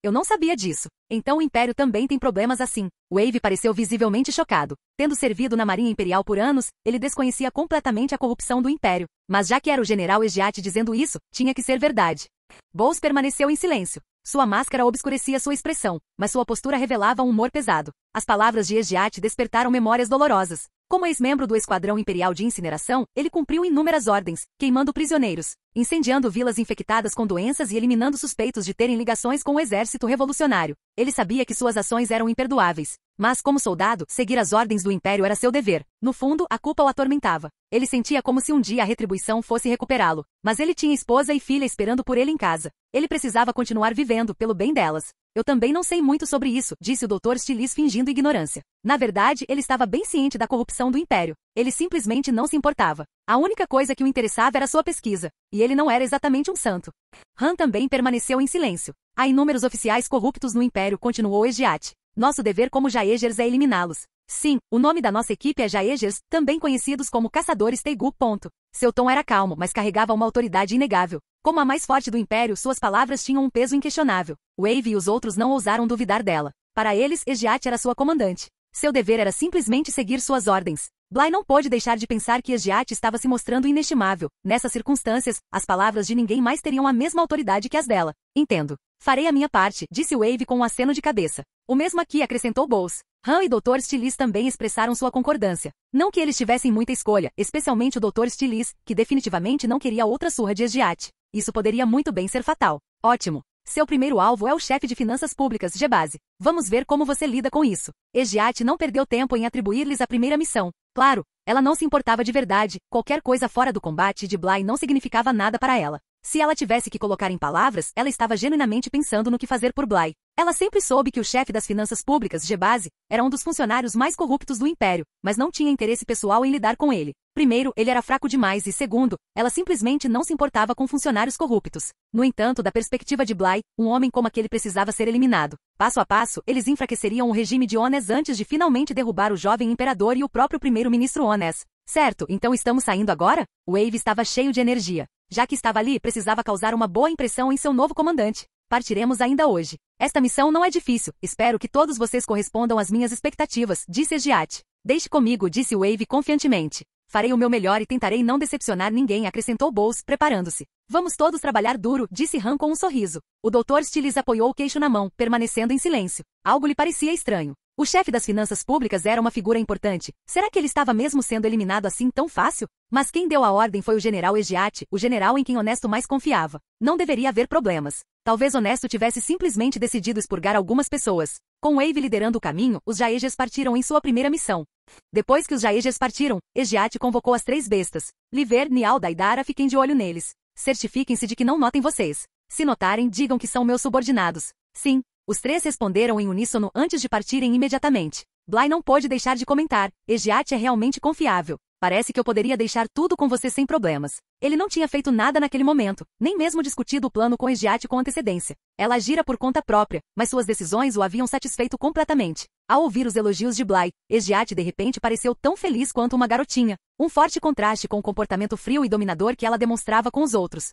Eu não sabia disso. Então o Império também tem problemas assim. Wave pareceu visivelmente chocado. Tendo servido na Marinha Imperial por anos, ele desconhecia completamente a corrupção do Império. Mas já que era o general Egiat dizendo isso, tinha que ser verdade. Bowles permaneceu em silêncio. Sua máscara obscurecia sua expressão, mas sua postura revelava um humor pesado. As palavras de Egiat despertaram memórias dolorosas. Como ex-membro do Esquadrão Imperial de Incineração, ele cumpriu inúmeras ordens, queimando prisioneiros, incendiando vilas infectadas com doenças e eliminando suspeitos de terem ligações com o exército revolucionário. Ele sabia que suas ações eram imperdoáveis. Mas, como soldado, seguir as ordens do Império era seu dever. No fundo, a culpa o atormentava. Ele sentia como se um dia a retribuição fosse recuperá-lo. Mas ele tinha esposa e filha esperando por ele em casa. Ele precisava continuar vivendo, pelo bem delas. Eu também não sei muito sobre isso, disse o Dr. Stiles fingindo ignorância. Na verdade, ele estava bem ciente da corrupção do Império. Ele simplesmente não se importava. A única coisa que o interessava era sua pesquisa. E ele não era exatamente um santo. Han também permaneceu em silêncio. Há inúmeros oficiais corruptos no Império, continuou Egiat. Nosso dever como Jaegers é eliminá-los. Sim, o nome da nossa equipe é Jaegers, também conhecidos como Caçadores Teigu. Seu tom era calmo, mas carregava uma autoridade inegável. Como a mais forte do Império, suas palavras tinham um peso inquestionável. Wave e os outros não ousaram duvidar dela. Para eles, Egiat era sua comandante. Seu dever era simplesmente seguir suas ordens. Bly não pôde deixar de pensar que Esgiat estava se mostrando inestimável. Nessas circunstâncias, as palavras de ninguém mais teriam a mesma autoridade que as dela. Entendo. Farei a minha parte, disse Wave com um aceno de cabeça. O mesmo aqui, acrescentou Bowles. Han e Dr. Stiles também expressaram sua concordância. Não que eles tivessem muita escolha, especialmente o Dr. Stiles, que definitivamente não queria outra surra de Esgiat. Isso poderia muito bem ser fatal. Ótimo. Seu primeiro alvo é o chefe de finanças públicas, Gebase. Vamos ver como você lida com isso. Esgiat não perdeu tempo em atribuir-lhes a primeira missão. Claro, ela não se importava de verdade, qualquer coisa fora do combate de Bly não significava nada para ela. Se ela tivesse que colocar em palavras, ela estava genuinamente pensando no que fazer por Bly. Ela sempre soube que o chefe das finanças públicas, Gebase, era um dos funcionários mais corruptos do Império, mas não tinha interesse pessoal em lidar com ele. Primeiro, ele era fraco demais e segundo, ela simplesmente não se importava com funcionários corruptos. No entanto, da perspectiva de Bly, um homem como aquele precisava ser eliminado. Passo a passo, eles enfraqueceriam o regime de Ones antes de finalmente derrubar o jovem imperador e o próprio primeiro-ministro Ones. Certo, então estamos saindo agora? Wave estava cheio de energia. Já que estava ali, precisava causar uma boa impressão em seu novo comandante. Partiremos ainda hoje. Esta missão não é difícil. Espero que todos vocês correspondam às minhas expectativas, disse Esgiat. Deixe comigo, disse Wave confiantemente. Farei o meu melhor e tentarei não decepcionar ninguém, acrescentou Bowles, preparando-se. Vamos todos trabalhar duro, disse Han com um sorriso. O Dr. Stiles apoiou o queixo na mão, permanecendo em silêncio. Algo lhe parecia estranho. O chefe das finanças públicas era uma figura importante. Será que ele estava mesmo sendo eliminado assim tão fácil? Mas quem deu a ordem foi o general Esgiat, o general em quem Honesto mais confiava. Não deveria haver problemas. Talvez Honesto tivesse simplesmente decidido expurgar algumas pessoas. Com Wave liderando o caminho, os Jaegers partiram em sua primeira missão. Depois que os Jaegers partiram, Esgiat convocou as 3 bestas. Liver, Nialda e Dara, fiquem de olho neles. Certifiquem-se de que não notem vocês. Se notarem, digam que são meus subordinados. Sim. Os 3 responderam em uníssono antes de partirem imediatamente. Bly não pôde deixar de comentar. Esgiat é realmente confiável. Parece que eu poderia deixar tudo com você sem problemas. Ele não tinha feito nada naquele momento, nem mesmo discutido o plano com Esgiat com antecedência. Ela agira por conta própria, mas suas decisões o haviam satisfeito completamente. Ao ouvir os elogios de Bly, Esgiat de repente pareceu tão feliz quanto uma garotinha. Um forte contraste com o comportamento frio e dominador que ela demonstrava com os outros.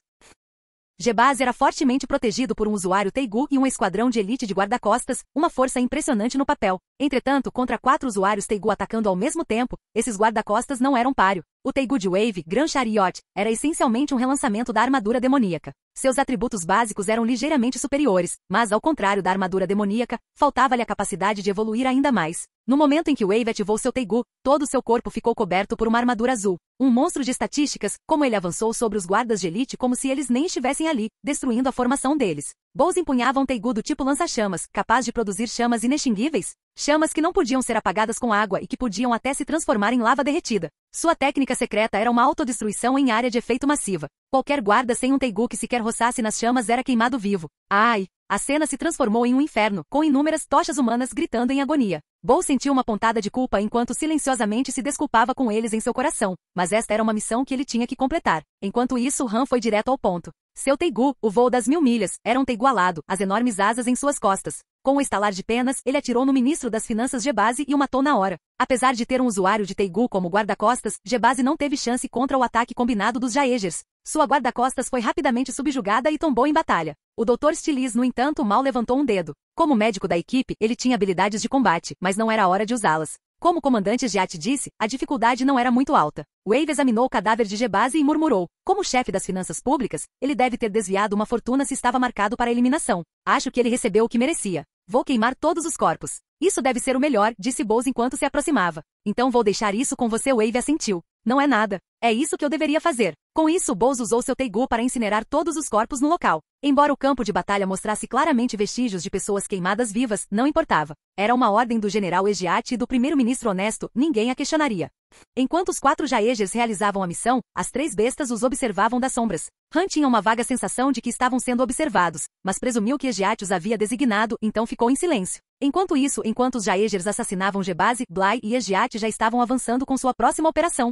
Gebase era fortemente protegido por um usuário Teigu e um esquadrão de elite de guarda-costas, uma força impressionante no papel. Entretanto, contra 4 usuários Teigu atacando ao mesmo tempo, esses guarda-costas não eram páreo. O Teigu de Wave, Gran Chariot, era essencialmente um relançamento da armadura demoníaca. Seus atributos básicos eram ligeiramente superiores, mas ao contrário da armadura demoníaca, faltava-lhe a capacidade de evoluir ainda mais. No momento em que Wave ativou seu Teigu, todo o seu corpo ficou coberto por uma armadura azul. Um monstro de estatísticas, como ele avançou sobre os guardas de elite como se eles nem estivessem ali, destruindo a formação deles. Bowles empunhava um Teigu do tipo lança-chamas, capaz de produzir chamas inextinguíveis. Chamas que não podiam ser apagadas com água e que podiam até se transformar em lava derretida. Sua técnica secreta era uma autodestruição em área de efeito massiva. Qualquer guarda sem um Teigu que sequer roçasse nas chamas era queimado vivo. Ai! A cena se transformou em um inferno, com inúmeras tochas humanas gritando em agonia. Bowles sentiu uma pontada de culpa enquanto silenciosamente se desculpava com eles em seu coração, mas esta era uma missão que ele tinha que completar. Enquanto isso, Han foi direto ao ponto. Seu Teigu, o voo das 1000 milhas, era um Teigu alado, as enormes asas em suas costas. Com o estalar de penas, ele atirou no ministro das finanças Gebase e o matou na hora. Apesar de ter um usuário de Teigu como guarda-costas, Gebase não teve chance contra o ataque combinado dos Jaegers. Sua guarda-costas foi rapidamente subjugada e tombou em batalha. O Dr. Stiles, no entanto, mal levantou um dedo. Como médico da equipe, ele tinha habilidades de combate, mas não era a hora de usá-las. Como o comandante Esgiat disse, a dificuldade não era muito alta. Wave examinou o cadáver de Gebase e murmurou. Como chefe das finanças públicas, ele deve ter desviado uma fortuna se estava marcado para a eliminação. Acho que ele recebeu o que merecia. Vou queimar todos os corpos. Isso deve ser o melhor, disse Bowles enquanto se aproximava. Então vou deixar isso com você, Wave assentiu. Não é nada. É isso que eu deveria fazer. Com isso, Bowles usou seu Teigu para incinerar todos os corpos no local. Embora o campo de batalha mostrasse claramente vestígios de pessoas queimadas vivas, não importava. Era uma ordem do general Esgiat e do primeiro-ministro Honesto, ninguém a questionaria. Enquanto os 4 Jaegers realizavam a missão, as 3 bestas os observavam das sombras. Han tinha uma vaga sensação de que estavam sendo observados, mas presumiu que Esgiat os havia designado, então ficou em silêncio. Enquanto isso, enquanto os Jaegers assassinavam Gebase, Bly e Esgiat já estavam avançando com sua próxima operação.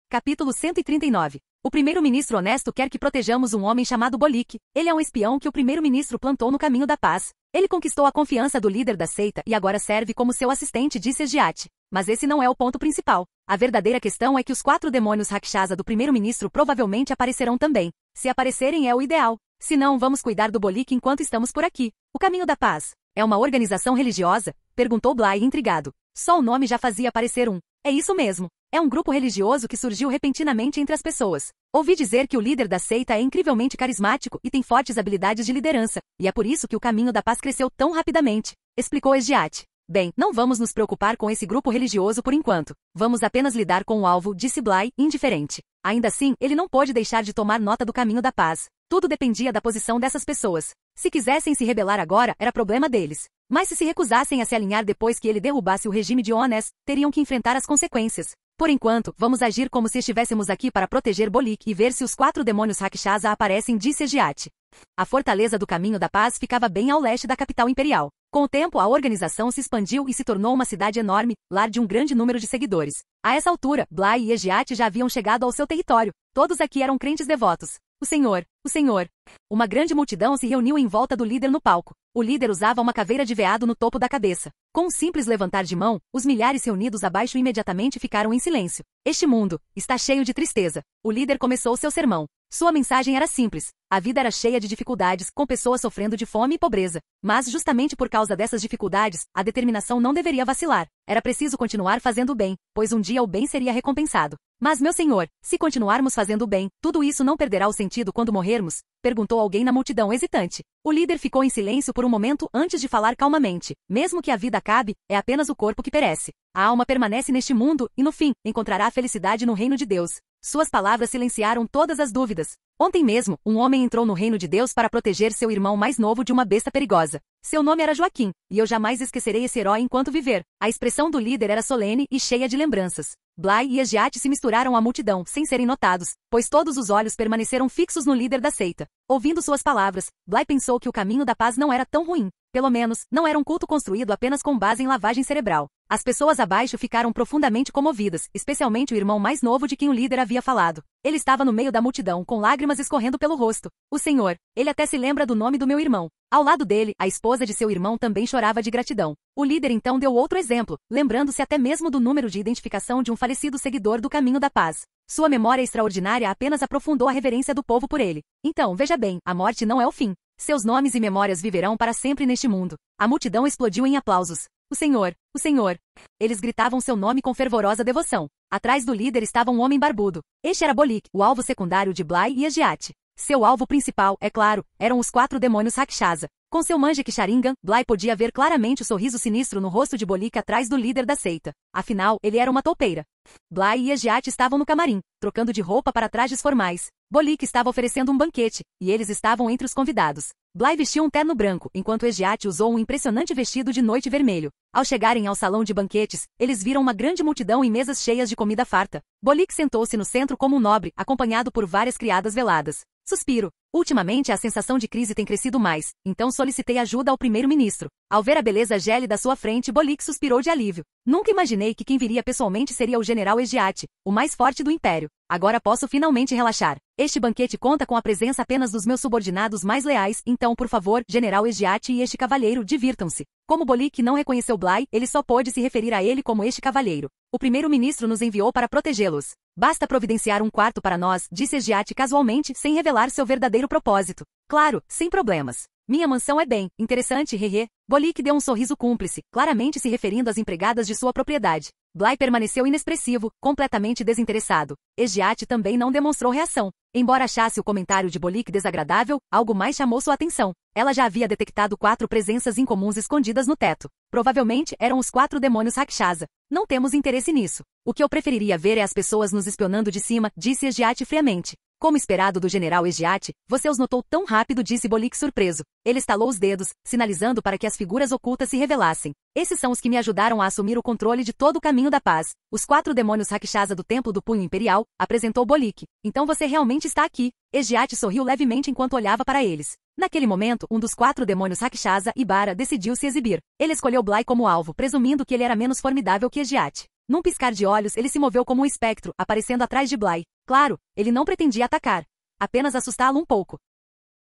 Capítulo 139. O primeiro-ministro Honesto quer que protejamos um homem chamado Bolik. Ele é um espião que o primeiro-ministro plantou no caminho da paz. Ele conquistou a confiança do líder da seita e agora serve como seu assistente, disse Esgiat. Mas esse não é o ponto principal. A verdadeira questão é que os 4 demônios Rakshasa do primeiro-ministro provavelmente aparecerão também. Se aparecerem é o ideal. Se não, vamos cuidar do Bolik enquanto estamos por aqui. O caminho da paz é uma organização religiosa? Perguntou Bly intrigado. Só o nome já fazia parecer um. É isso mesmo. É um grupo religioso que surgiu repentinamente entre as pessoas. Ouvi dizer que o líder da seita é incrivelmente carismático e tem fortes habilidades de liderança, e é por isso que o caminho da paz cresceu tão rapidamente, explicou Esgiate. Bem, não vamos nos preocupar com esse grupo religioso por enquanto. Vamos apenas lidar com o alvo, disse Bly, indiferente. Ainda assim, ele não pôde deixar de tomar nota do caminho da paz. Tudo dependia da posição dessas pessoas. Se quisessem se rebelar agora, era problema deles. Mas se recusassem a se alinhar depois que ele derrubasse o regime de Ones, teriam que enfrentar as consequências. Por enquanto, vamos agir como se estivéssemos aqui para proteger Bolik e ver se os 4 demônios Rakshasa aparecem, disse Esgiate. A fortaleza do Caminho da Paz ficava bem ao leste da capital imperial. Com o tempo, a organização se expandiu e se tornou uma cidade enorme, lar de um grande número de seguidores. A essa altura, Bly e Esgiate já haviam chegado ao seu território. Todos aqui eram crentes devotos. O Senhor, o Senhor. Uma grande multidão se reuniu em volta do líder no palco. O líder usava uma caveira de veado no topo da cabeça. Com um simples levantar de mão, os milhares reunidos abaixo imediatamente ficaram em silêncio. Este mundo está cheio de tristeza. O líder começou seu sermão. Sua mensagem era simples. A vida era cheia de dificuldades, com pessoas sofrendo de fome e pobreza. Mas, justamente por causa dessas dificuldades, a determinação não deveria vacilar. Era preciso continuar fazendo o bem, pois um dia o bem seria recompensado. Mas, meu senhor, se continuarmos fazendo o bem, tudo isso não perderá o sentido quando morrermos? Perguntou alguém na multidão hesitante. O líder ficou em silêncio por um momento antes de falar calmamente. Mesmo que a vida acabe, é apenas o corpo que perece. A alma permanece neste mundo e, no fim, encontrará a felicidade no reino de Deus. Suas palavras silenciaram todas as dúvidas. Ontem mesmo, um homem entrou no reino de Deus para proteger seu irmão mais novo de uma besta perigosa. Seu nome era Joaquim, e eu jamais esquecerei esse herói enquanto viver. A expressão do líder era solene e cheia de lembranças. Bly e Esgiate se misturaram à multidão, sem serem notados, pois todos os olhos permaneceram fixos no líder da seita. Ouvindo suas palavras, Bly pensou que o caminho da paz não era tão ruim. Pelo menos, não era um culto construído apenas com base em lavagem cerebral. As pessoas abaixo ficaram profundamente comovidas, especialmente o irmão mais novo de quem o líder havia falado. Ele estava no meio da multidão, com lágrimas escorrendo pelo rosto. O Senhor, ele até se lembra do nome do meu irmão. Ao lado dele, a esposa de seu irmão também chorava de gratidão. O líder então deu outro exemplo, lembrando-se até mesmo do número de identificação de um falecido seguidor do Caminho da Paz. Sua memória extraordinária apenas aprofundou a reverência do povo por ele. Então, veja bem, a morte não é o fim. Seus nomes e memórias viverão para sempre neste mundo. A multidão explodiu em aplausos. O Senhor, o Senhor. Eles gritavam seu nome com fervorosa devoção. Atrás do líder estava um homem barbudo. Este era Bolik, o alvo secundário de Bly e Esgiate. Seu alvo principal, é claro, eram os 4 demônios Rakshasa. Com seu Manjek Sharingan, Bly podia ver claramente o sorriso sinistro no rosto de Bolik atrás do líder da seita. Afinal, ele era uma toupeira. Bly e Esgiate estavam no camarim, trocando de roupa para trajes formais. Bolik estava oferecendo um banquete, e eles estavam entre os convidados. Bly vestiu um terno branco, enquanto Esgiate usou um impressionante vestido de noite vermelho. Ao chegarem ao salão de banquetes, eles viram uma grande multidão em mesas cheias de comida farta. Bolik sentou-se no centro como um nobre, acompanhado por várias criadas veladas. Suspiro. Ultimamente a sensação de crise tem crescido mais, então solicitei ajuda ao primeiro-ministro. Ao ver a beleza gélida à sua frente, Bolik suspirou de alívio. Nunca imaginei que quem viria pessoalmente seria o general Esgiate, o mais forte do império. Agora posso finalmente relaxar. Este banquete conta com a presença apenas dos meus subordinados mais leais, então, por favor, general Esgiate e este cavalheiro, divirtam-se. Como Bolik não reconheceu Bly, ele só pôde se referir a ele como este cavalheiro. O primeiro-ministro nos enviou para protegê-los. Basta providenciar um quarto para nós, disse Esgiate casualmente, sem revelar seu verdadeiro propósito. Claro, sem problemas. Minha mansão é bem interessante, hehe. Bolik deu um sorriso cúmplice, claramente se referindo às empregadas de sua propriedade. Bly permaneceu inexpressivo, completamente desinteressado. Esgiate também não demonstrou reação. Embora achasse o comentário de Bolik desagradável, algo mais chamou sua atenção. Ela já havia detectado 4 presenças incomuns escondidas no teto. Provavelmente eram os 4 demônios Rakshasa. Não temos interesse nisso. O que eu preferiria ver é as pessoas nos espionando de cima, disse Esgiate friamente. Como esperado do general Esgiate, você os notou tão rápido, disse Bolik surpreso. Ele estalou os dedos, sinalizando para que as figuras ocultas se revelassem. Esses são os que me ajudaram a assumir o controle de todo o Caminho da Paz. Os 4 demônios Rakshasa do Templo do Punho Imperial, apresentou Bolik. Então você realmente está aqui. Esgiate sorriu levemente enquanto olhava para eles. Naquele momento, um dos 4 demônios Rakshasa, Ibara, decidiu se exibir. Ele escolheu Bly como alvo, presumindo que ele era menos formidável que Esgiate. Num piscar de olhos, ele se moveu como um espectro, aparecendo atrás de Bly. Claro, ele não pretendia atacar. Apenas assustá-lo um pouco.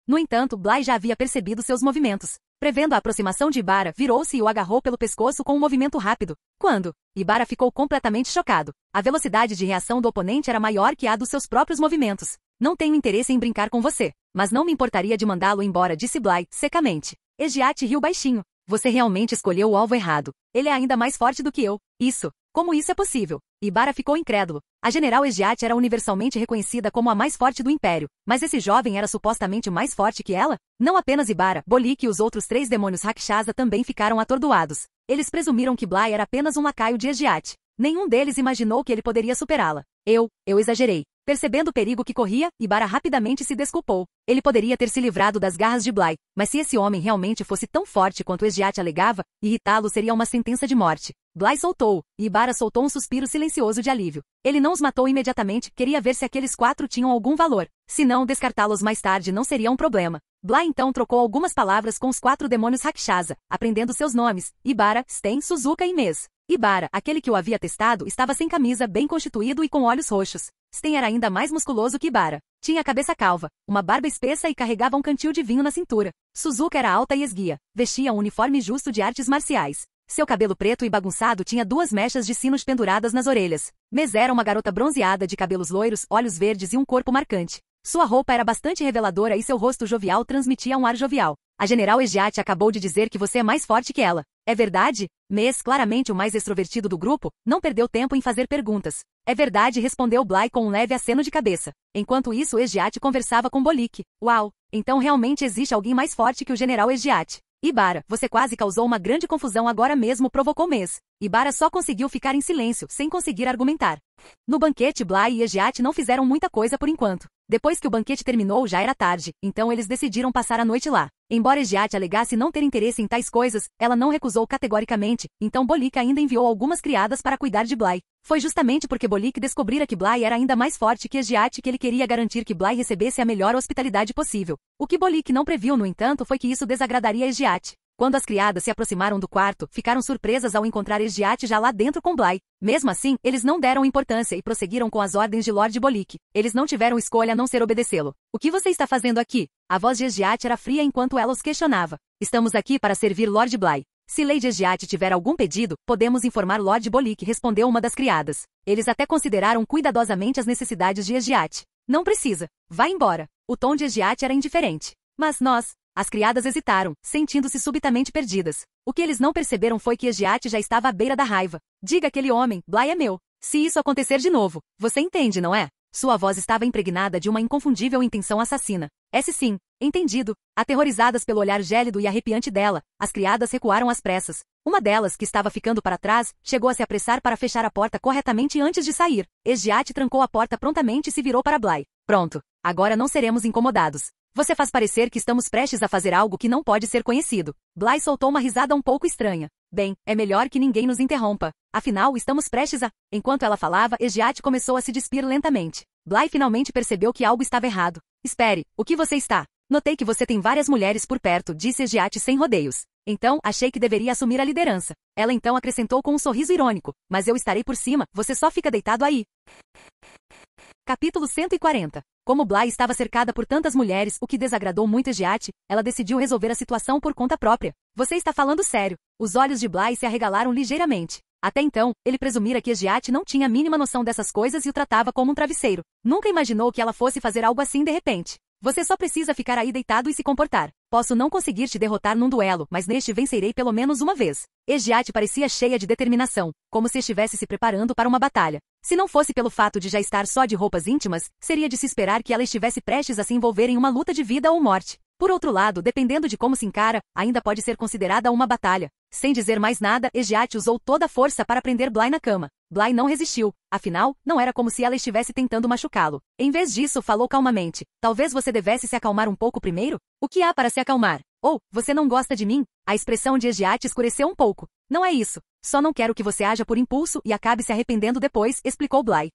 No entanto, Bly já havia percebido seus movimentos. Prevendo a aproximação de Ibara, virou-se e o agarrou pelo pescoço com um movimento rápido. Quando? Ibara ficou completamente chocado. A velocidade de reação do oponente era maior que a dos seus próprios movimentos. Não tenho interesse em brincar com você, mas não me importaria de mandá-lo embora, disse Bly, secamente. Esgiate riu baixinho. Você realmente escolheu o alvo errado. Ele é ainda mais forte do que eu. Isso. Como isso é possível? Ibara ficou incrédulo. A General Ejiat era universalmente reconhecida como a mais forte do Império, mas esse jovem era supostamente mais forte que ela? Não apenas Ibara, Bolik e os outros 3 demônios Rakshasa também ficaram atordoados. Eles presumiram que Bly era apenas um lacaio de Ejiat. Nenhum deles imaginou que ele poderia superá-la. Eu exagerei. Percebendo o perigo que corria, Ibara rapidamente se desculpou. Ele poderia ter se livrado das garras de Bly, mas se esse homem realmente fosse tão forte quanto Ejiat alegava, irritá-lo seria uma sentença de morte. Bly soltou, e Ibara soltou um suspiro silencioso de alívio. Ele não os matou imediatamente, queria ver se aqueles 4 tinham algum valor. Se não, descartá-los mais tarde não seria um problema. Bly então trocou algumas palavras com os 4 demônios Rakshasa, aprendendo seus nomes: Ibara, Sten, Suzuka e Mes. Ibara, aquele que o havia testado, estava sem camisa, bem constituído e com olhos roxos. Sten era ainda mais musculoso que Ibara. Tinha a cabeça calva, uma barba espessa e carregava um cantil de vinho na cintura. Suzuka era alta e esguia. Vestia um uniforme justo de artes marciais. Seu cabelo preto e bagunçado tinha 2 mechas de sinos penduradas nas orelhas. Mes era uma garota bronzeada de cabelos loiros, olhos verdes e um corpo marcante. Sua roupa era bastante reveladora e seu rosto jovial transmitia um ar jovial. A General Ejiat acabou de dizer que você é mais forte que ela. É verdade? Mes, claramente o mais extrovertido do grupo, não perdeu tempo em fazer perguntas. É verdade, respondeu Bly com um leve aceno de cabeça. Enquanto isso, Ejiat conversava com Bolik. Uau! Então realmente existe alguém mais forte que o General Ejiat. Ibara, você quase causou uma grande confusão agora mesmo, provocou Mes. Ibara só conseguiu ficar em silêncio, sem conseguir argumentar. No banquete, Bly e Ejiat não fizeram muita coisa por enquanto. Depois que o banquete terminou, já era tarde, então eles decidiram passar a noite lá. Embora Ejiat alegasse não ter interesse em tais coisas, ela não recusou categoricamente, então Bolik ainda enviou algumas criadas para cuidar de Bly. Foi justamente porque Bolik descobrira que Bly era ainda mais forte que Ejiat que ele queria garantir que Bly recebesse a melhor hospitalidade possível. O que Bolik não previu, no entanto, foi que isso desagradaria Ejiat. Quando as criadas se aproximaram do quarto, ficaram surpresas ao encontrar Ejiat já lá dentro com Bly. Mesmo assim, eles não deram importância e prosseguiram com as ordens de Lord Bolik. Eles não tiveram escolha a não ser obedecê-lo. O que você está fazendo aqui? A voz de Ejiat era fria enquanto ela os questionava. Estamos aqui para servir Lord Bly. Se Lady Ejiat tiver algum pedido, podemos informar Lord Bolik, respondeu uma das criadas. Eles até consideraram cuidadosamente as necessidades de Ejiat. Não precisa. Vá embora. O tom de Ejiat era indiferente. Mas nós... As criadas hesitaram, sentindo-se subitamente perdidas. O que eles não perceberam foi que Ejiat já estava à beira da raiva. Diga aquele homem, Bly é meu. Se isso acontecer de novo, você entende, não é? Sua voz estava impregnada de uma inconfundível intenção assassina. Esse sim, entendido. Aterrorizadas pelo olhar gélido e arrepiante dela, as criadas recuaram às pressas. Uma delas, que estava ficando para trás, chegou a se apressar para fechar a porta corretamente antes de sair. Ejiat trancou a porta prontamente e se virou para Bly. Pronto. Agora não seremos incomodados. Você faz parecer que estamos prestes a fazer algo que não pode ser conhecido. Bly soltou uma risada um pouco estranha. Bem, é melhor que ninguém nos interrompa. Afinal, estamos prestes a... Enquanto ela falava, Ejiat começou a se despir lentamente. Bly finalmente percebeu que algo estava errado. Espere, o que você está? Notei que você tem várias mulheres por perto, disse Ejiat sem rodeios. Então, achei que deveria assumir a liderança. Ela então acrescentou com um sorriso irônico. Mas eu estarei por cima, você só fica deitado aí. Capítulo 140. Como Bly estava cercada por tantas mulheres, o que desagradou muito Ejiat, ela decidiu resolver a situação por conta própria. Você está falando sério. Os olhos de Bly se arregalaram ligeiramente. Até então, ele presumira que Ejiat não tinha a mínima noção dessas coisas e o tratava como um travesseiro. Nunca imaginou que ela fosse fazer algo assim de repente. Você só precisa ficar aí deitado e se comportar. Posso não conseguir te derrotar num duelo, mas neste vencerei pelo menos uma vez. Ejiat parecia cheia de determinação, como se estivesse se preparando para uma batalha. Se não fosse pelo fato de já estar só de roupas íntimas, seria de se esperar que ela estivesse prestes a se envolver em uma luta de vida ou morte. Por outro lado, dependendo de como se encara, ainda pode ser considerada uma batalha. Sem dizer mais nada, Ejiat usou toda a força para prender Bly na cama. Bly não resistiu. Afinal, não era como se ela estivesse tentando machucá-lo. Em vez disso, falou calmamente. Talvez você devesse se acalmar um pouco primeiro? O que há para se acalmar? Ou, você não gosta de mim? A expressão de Ejiat escureceu um pouco. Não é isso. Só não quero que você haja por impulso e acabe se arrependendo depois, explicou Bly.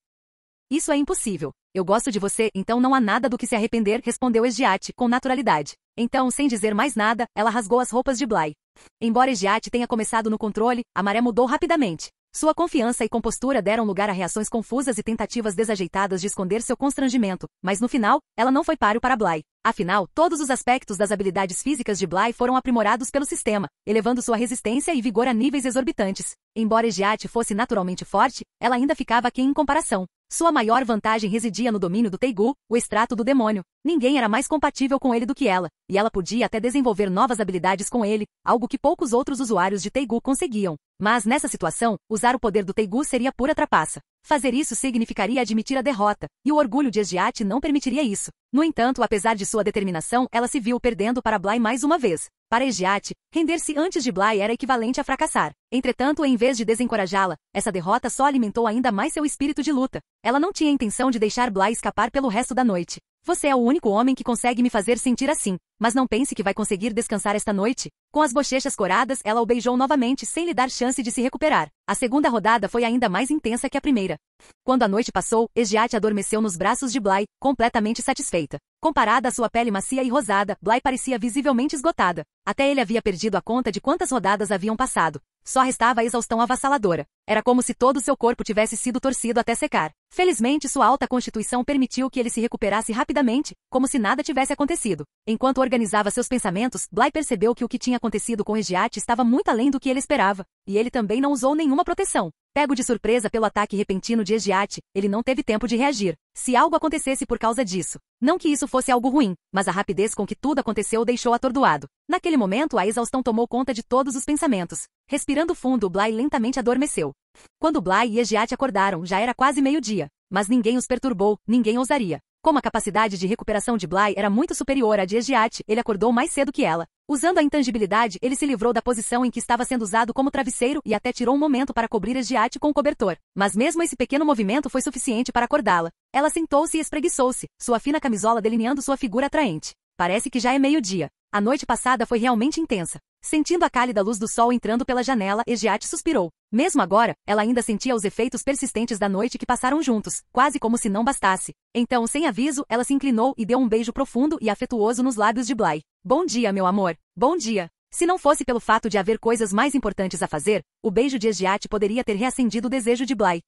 Isso é impossível. Eu gosto de você, então não há nada do que se arrepender, respondeu Ejiat, com naturalidade. Então, sem dizer mais nada, ela rasgou as roupas de Bly. Embora Ejiat tenha começado no controle, a maré mudou rapidamente. Sua confiança e compostura deram lugar a reações confusas e tentativas desajeitadas de esconder seu constrangimento, mas no final, ela não foi páreo para Bly. Afinal, todos os aspectos das habilidades físicas de Bly foram aprimorados pelo sistema, elevando sua resistência e vigor a níveis exorbitantes. Embora Ejiat fosse naturalmente forte, ela ainda ficava aquém em comparação. Sua maior vantagem residia no domínio do Teigu, o extrato do demônio. Ninguém era mais compatível com ele do que ela, e ela podia até desenvolver novas habilidades com ele, algo que poucos outros usuários de Teigu conseguiam. Mas nessa situação, usar o poder do Teigu seria pura trapaça. Fazer isso significaria admitir a derrota, e o orgulho de Esgiat não permitiria isso. No entanto, apesar de sua determinação, ela se viu perdendo para Bly mais uma vez. Para Esgiat, render-se antes de Bly era equivalente a fracassar. Entretanto, em vez de desencorajá-la, essa derrota só alimentou ainda mais seu espírito de luta. Ela não tinha intenção de deixar Bly escapar pelo resto da noite. Você é o único homem que consegue me fazer sentir assim, mas não pense que vai conseguir descansar esta noite. Com as bochechas coradas, ela o beijou novamente sem lhe dar chance de se recuperar. A segunda rodada foi ainda mais intensa que a primeira. Quando a noite passou, Esgiat adormeceu nos braços de Bly, completamente satisfeita. Comparada à sua pele macia e rosada, Bly parecia visivelmente esgotada. Até ele havia perdido a conta de quantas rodadas haviam passado. Só restava a exaustão avassaladora. Era como se todo o seu corpo tivesse sido torcido até secar. Felizmente, sua alta constituição permitiu que ele se recuperasse rapidamente, como se nada tivesse acontecido. Enquanto organizava seus pensamentos, Bly percebeu que o que tinha acontecido com Esgiat estava muito além do que ele esperava, e ele também não usou nenhuma proteção. Pego de surpresa pelo ataque repentino de Esgiat, ele não teve tempo de reagir. Se algo acontecesse por causa disso. Não que isso fosse algo ruim, mas a rapidez com que tudo aconteceu o deixou atordoado. Naquele momento, a exaustão tomou conta de todos os pensamentos. Respirando fundo, Bly lentamente adormeceu. Quando Bly e Esgiat acordaram, já era quase meio-dia. Mas ninguém os perturbou, ninguém ousaria. Como a capacidade de recuperação de Bly era muito superior à de Esgiat, ele acordou mais cedo que ela. Usando a intangibilidade, ele se livrou da posição em que estava sendo usado como travesseiro e até tirou um momento para cobrir Esgiat com o cobertor. Mas mesmo esse pequeno movimento foi suficiente para acordá-la. Ela sentou-se e espreguiçou-se, sua fina camisola delineando sua figura atraente. Parece que já é meio-dia. A noite passada foi realmente intensa. Sentindo a cálida luz do sol entrando pela janela, Esgiat suspirou. Mesmo agora, ela ainda sentia os efeitos persistentes da noite que passaram juntos, quase como se não bastasse. Então, sem aviso, ela se inclinou e deu um beijo profundo e afetuoso nos lábios de Bly. Bom dia, meu amor. Bom dia. Se não fosse pelo fato de haver coisas mais importantes a fazer, o beijo de Esgiat poderia ter reacendido o desejo de Bly.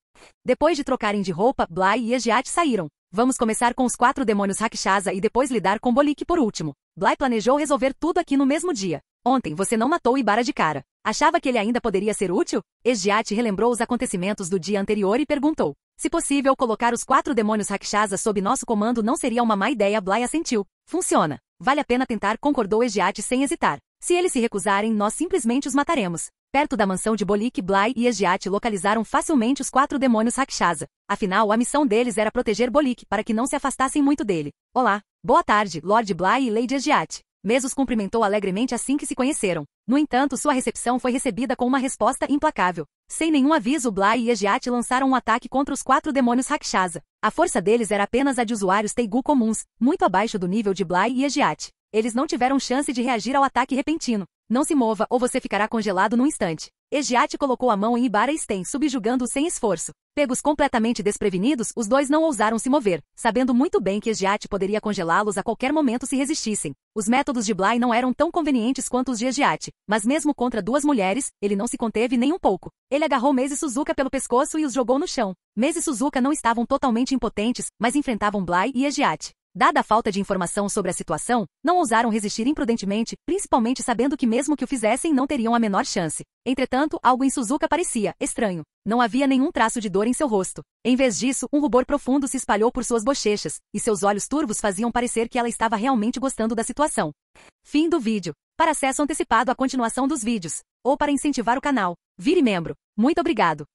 Depois de trocarem de roupa, Bly e Esgiat saíram. Vamos começar com os 4 demônios Rakshasa e depois lidar com Bolik por último. Bly planejou resolver tudo aqui no mesmo dia. Ontem você não matou Ibara de cara. Achava que ele ainda poderia ser útil? Esgiat relembrou os acontecimentos do dia anterior e perguntou. Se possível, colocar os 4 demônios Rakshasa sob nosso comando não seria uma má ideia. Bly assentiu. Funciona. Vale a pena tentar, concordou Esgiat sem hesitar. Se eles se recusarem, nós simplesmente os mataremos. Perto da mansão de Bolik, Bly e Esgiat localizaram facilmente os 4 demônios Rakshasa. Afinal, a missão deles era proteger Bolik para que não se afastassem muito dele. Olá. Boa tarde, Lord Bly e Lady Esgiat. Mes os cumprimentou alegremente assim que se conheceram. No entanto, sua recepção foi recebida com uma resposta implacável. Sem nenhum aviso, Bly e Esgiat lançaram um ataque contra os 4 demônios Rakshasa. A força deles era apenas a de usuários Teigu comuns, muito abaixo do nível de Bly e Esgiat. Eles não tiveram chance de reagir ao ataque repentino. Não se mova ou você ficará congelado num instante. Esgiat colocou a mão em Ibara Sten, subjugando-o sem esforço. Pegos completamente desprevenidos, os dois não ousaram se mover, sabendo muito bem que Esgiat poderia congelá-los a qualquer momento se resistissem. Os métodos de Bly não eram tão convenientes quanto os de Esgiat, mas mesmo contra 2 mulheres, ele não se conteve nem um pouco. Ele agarrou Mes e Suzuka pelo pescoço e os jogou no chão. Mes e Suzuka não estavam totalmente impotentes, mas enfrentavam Bly e Esgiat. Dada a falta de informação sobre a situação, não ousaram resistir imprudentemente, principalmente sabendo que mesmo que o fizessem não teriam a menor chance. Entretanto, algo em Suzuka parecia estranho. Não havia nenhum traço de dor em seu rosto. Em vez disso, um rubor profundo se espalhou por suas bochechas, e seus olhos turvos faziam parecer que ela estava realmente gostando da situação. Fim do vídeo. Para acesso antecipado à continuação dos vídeos, ou para incentivar o canal, vire membro. Muito obrigado.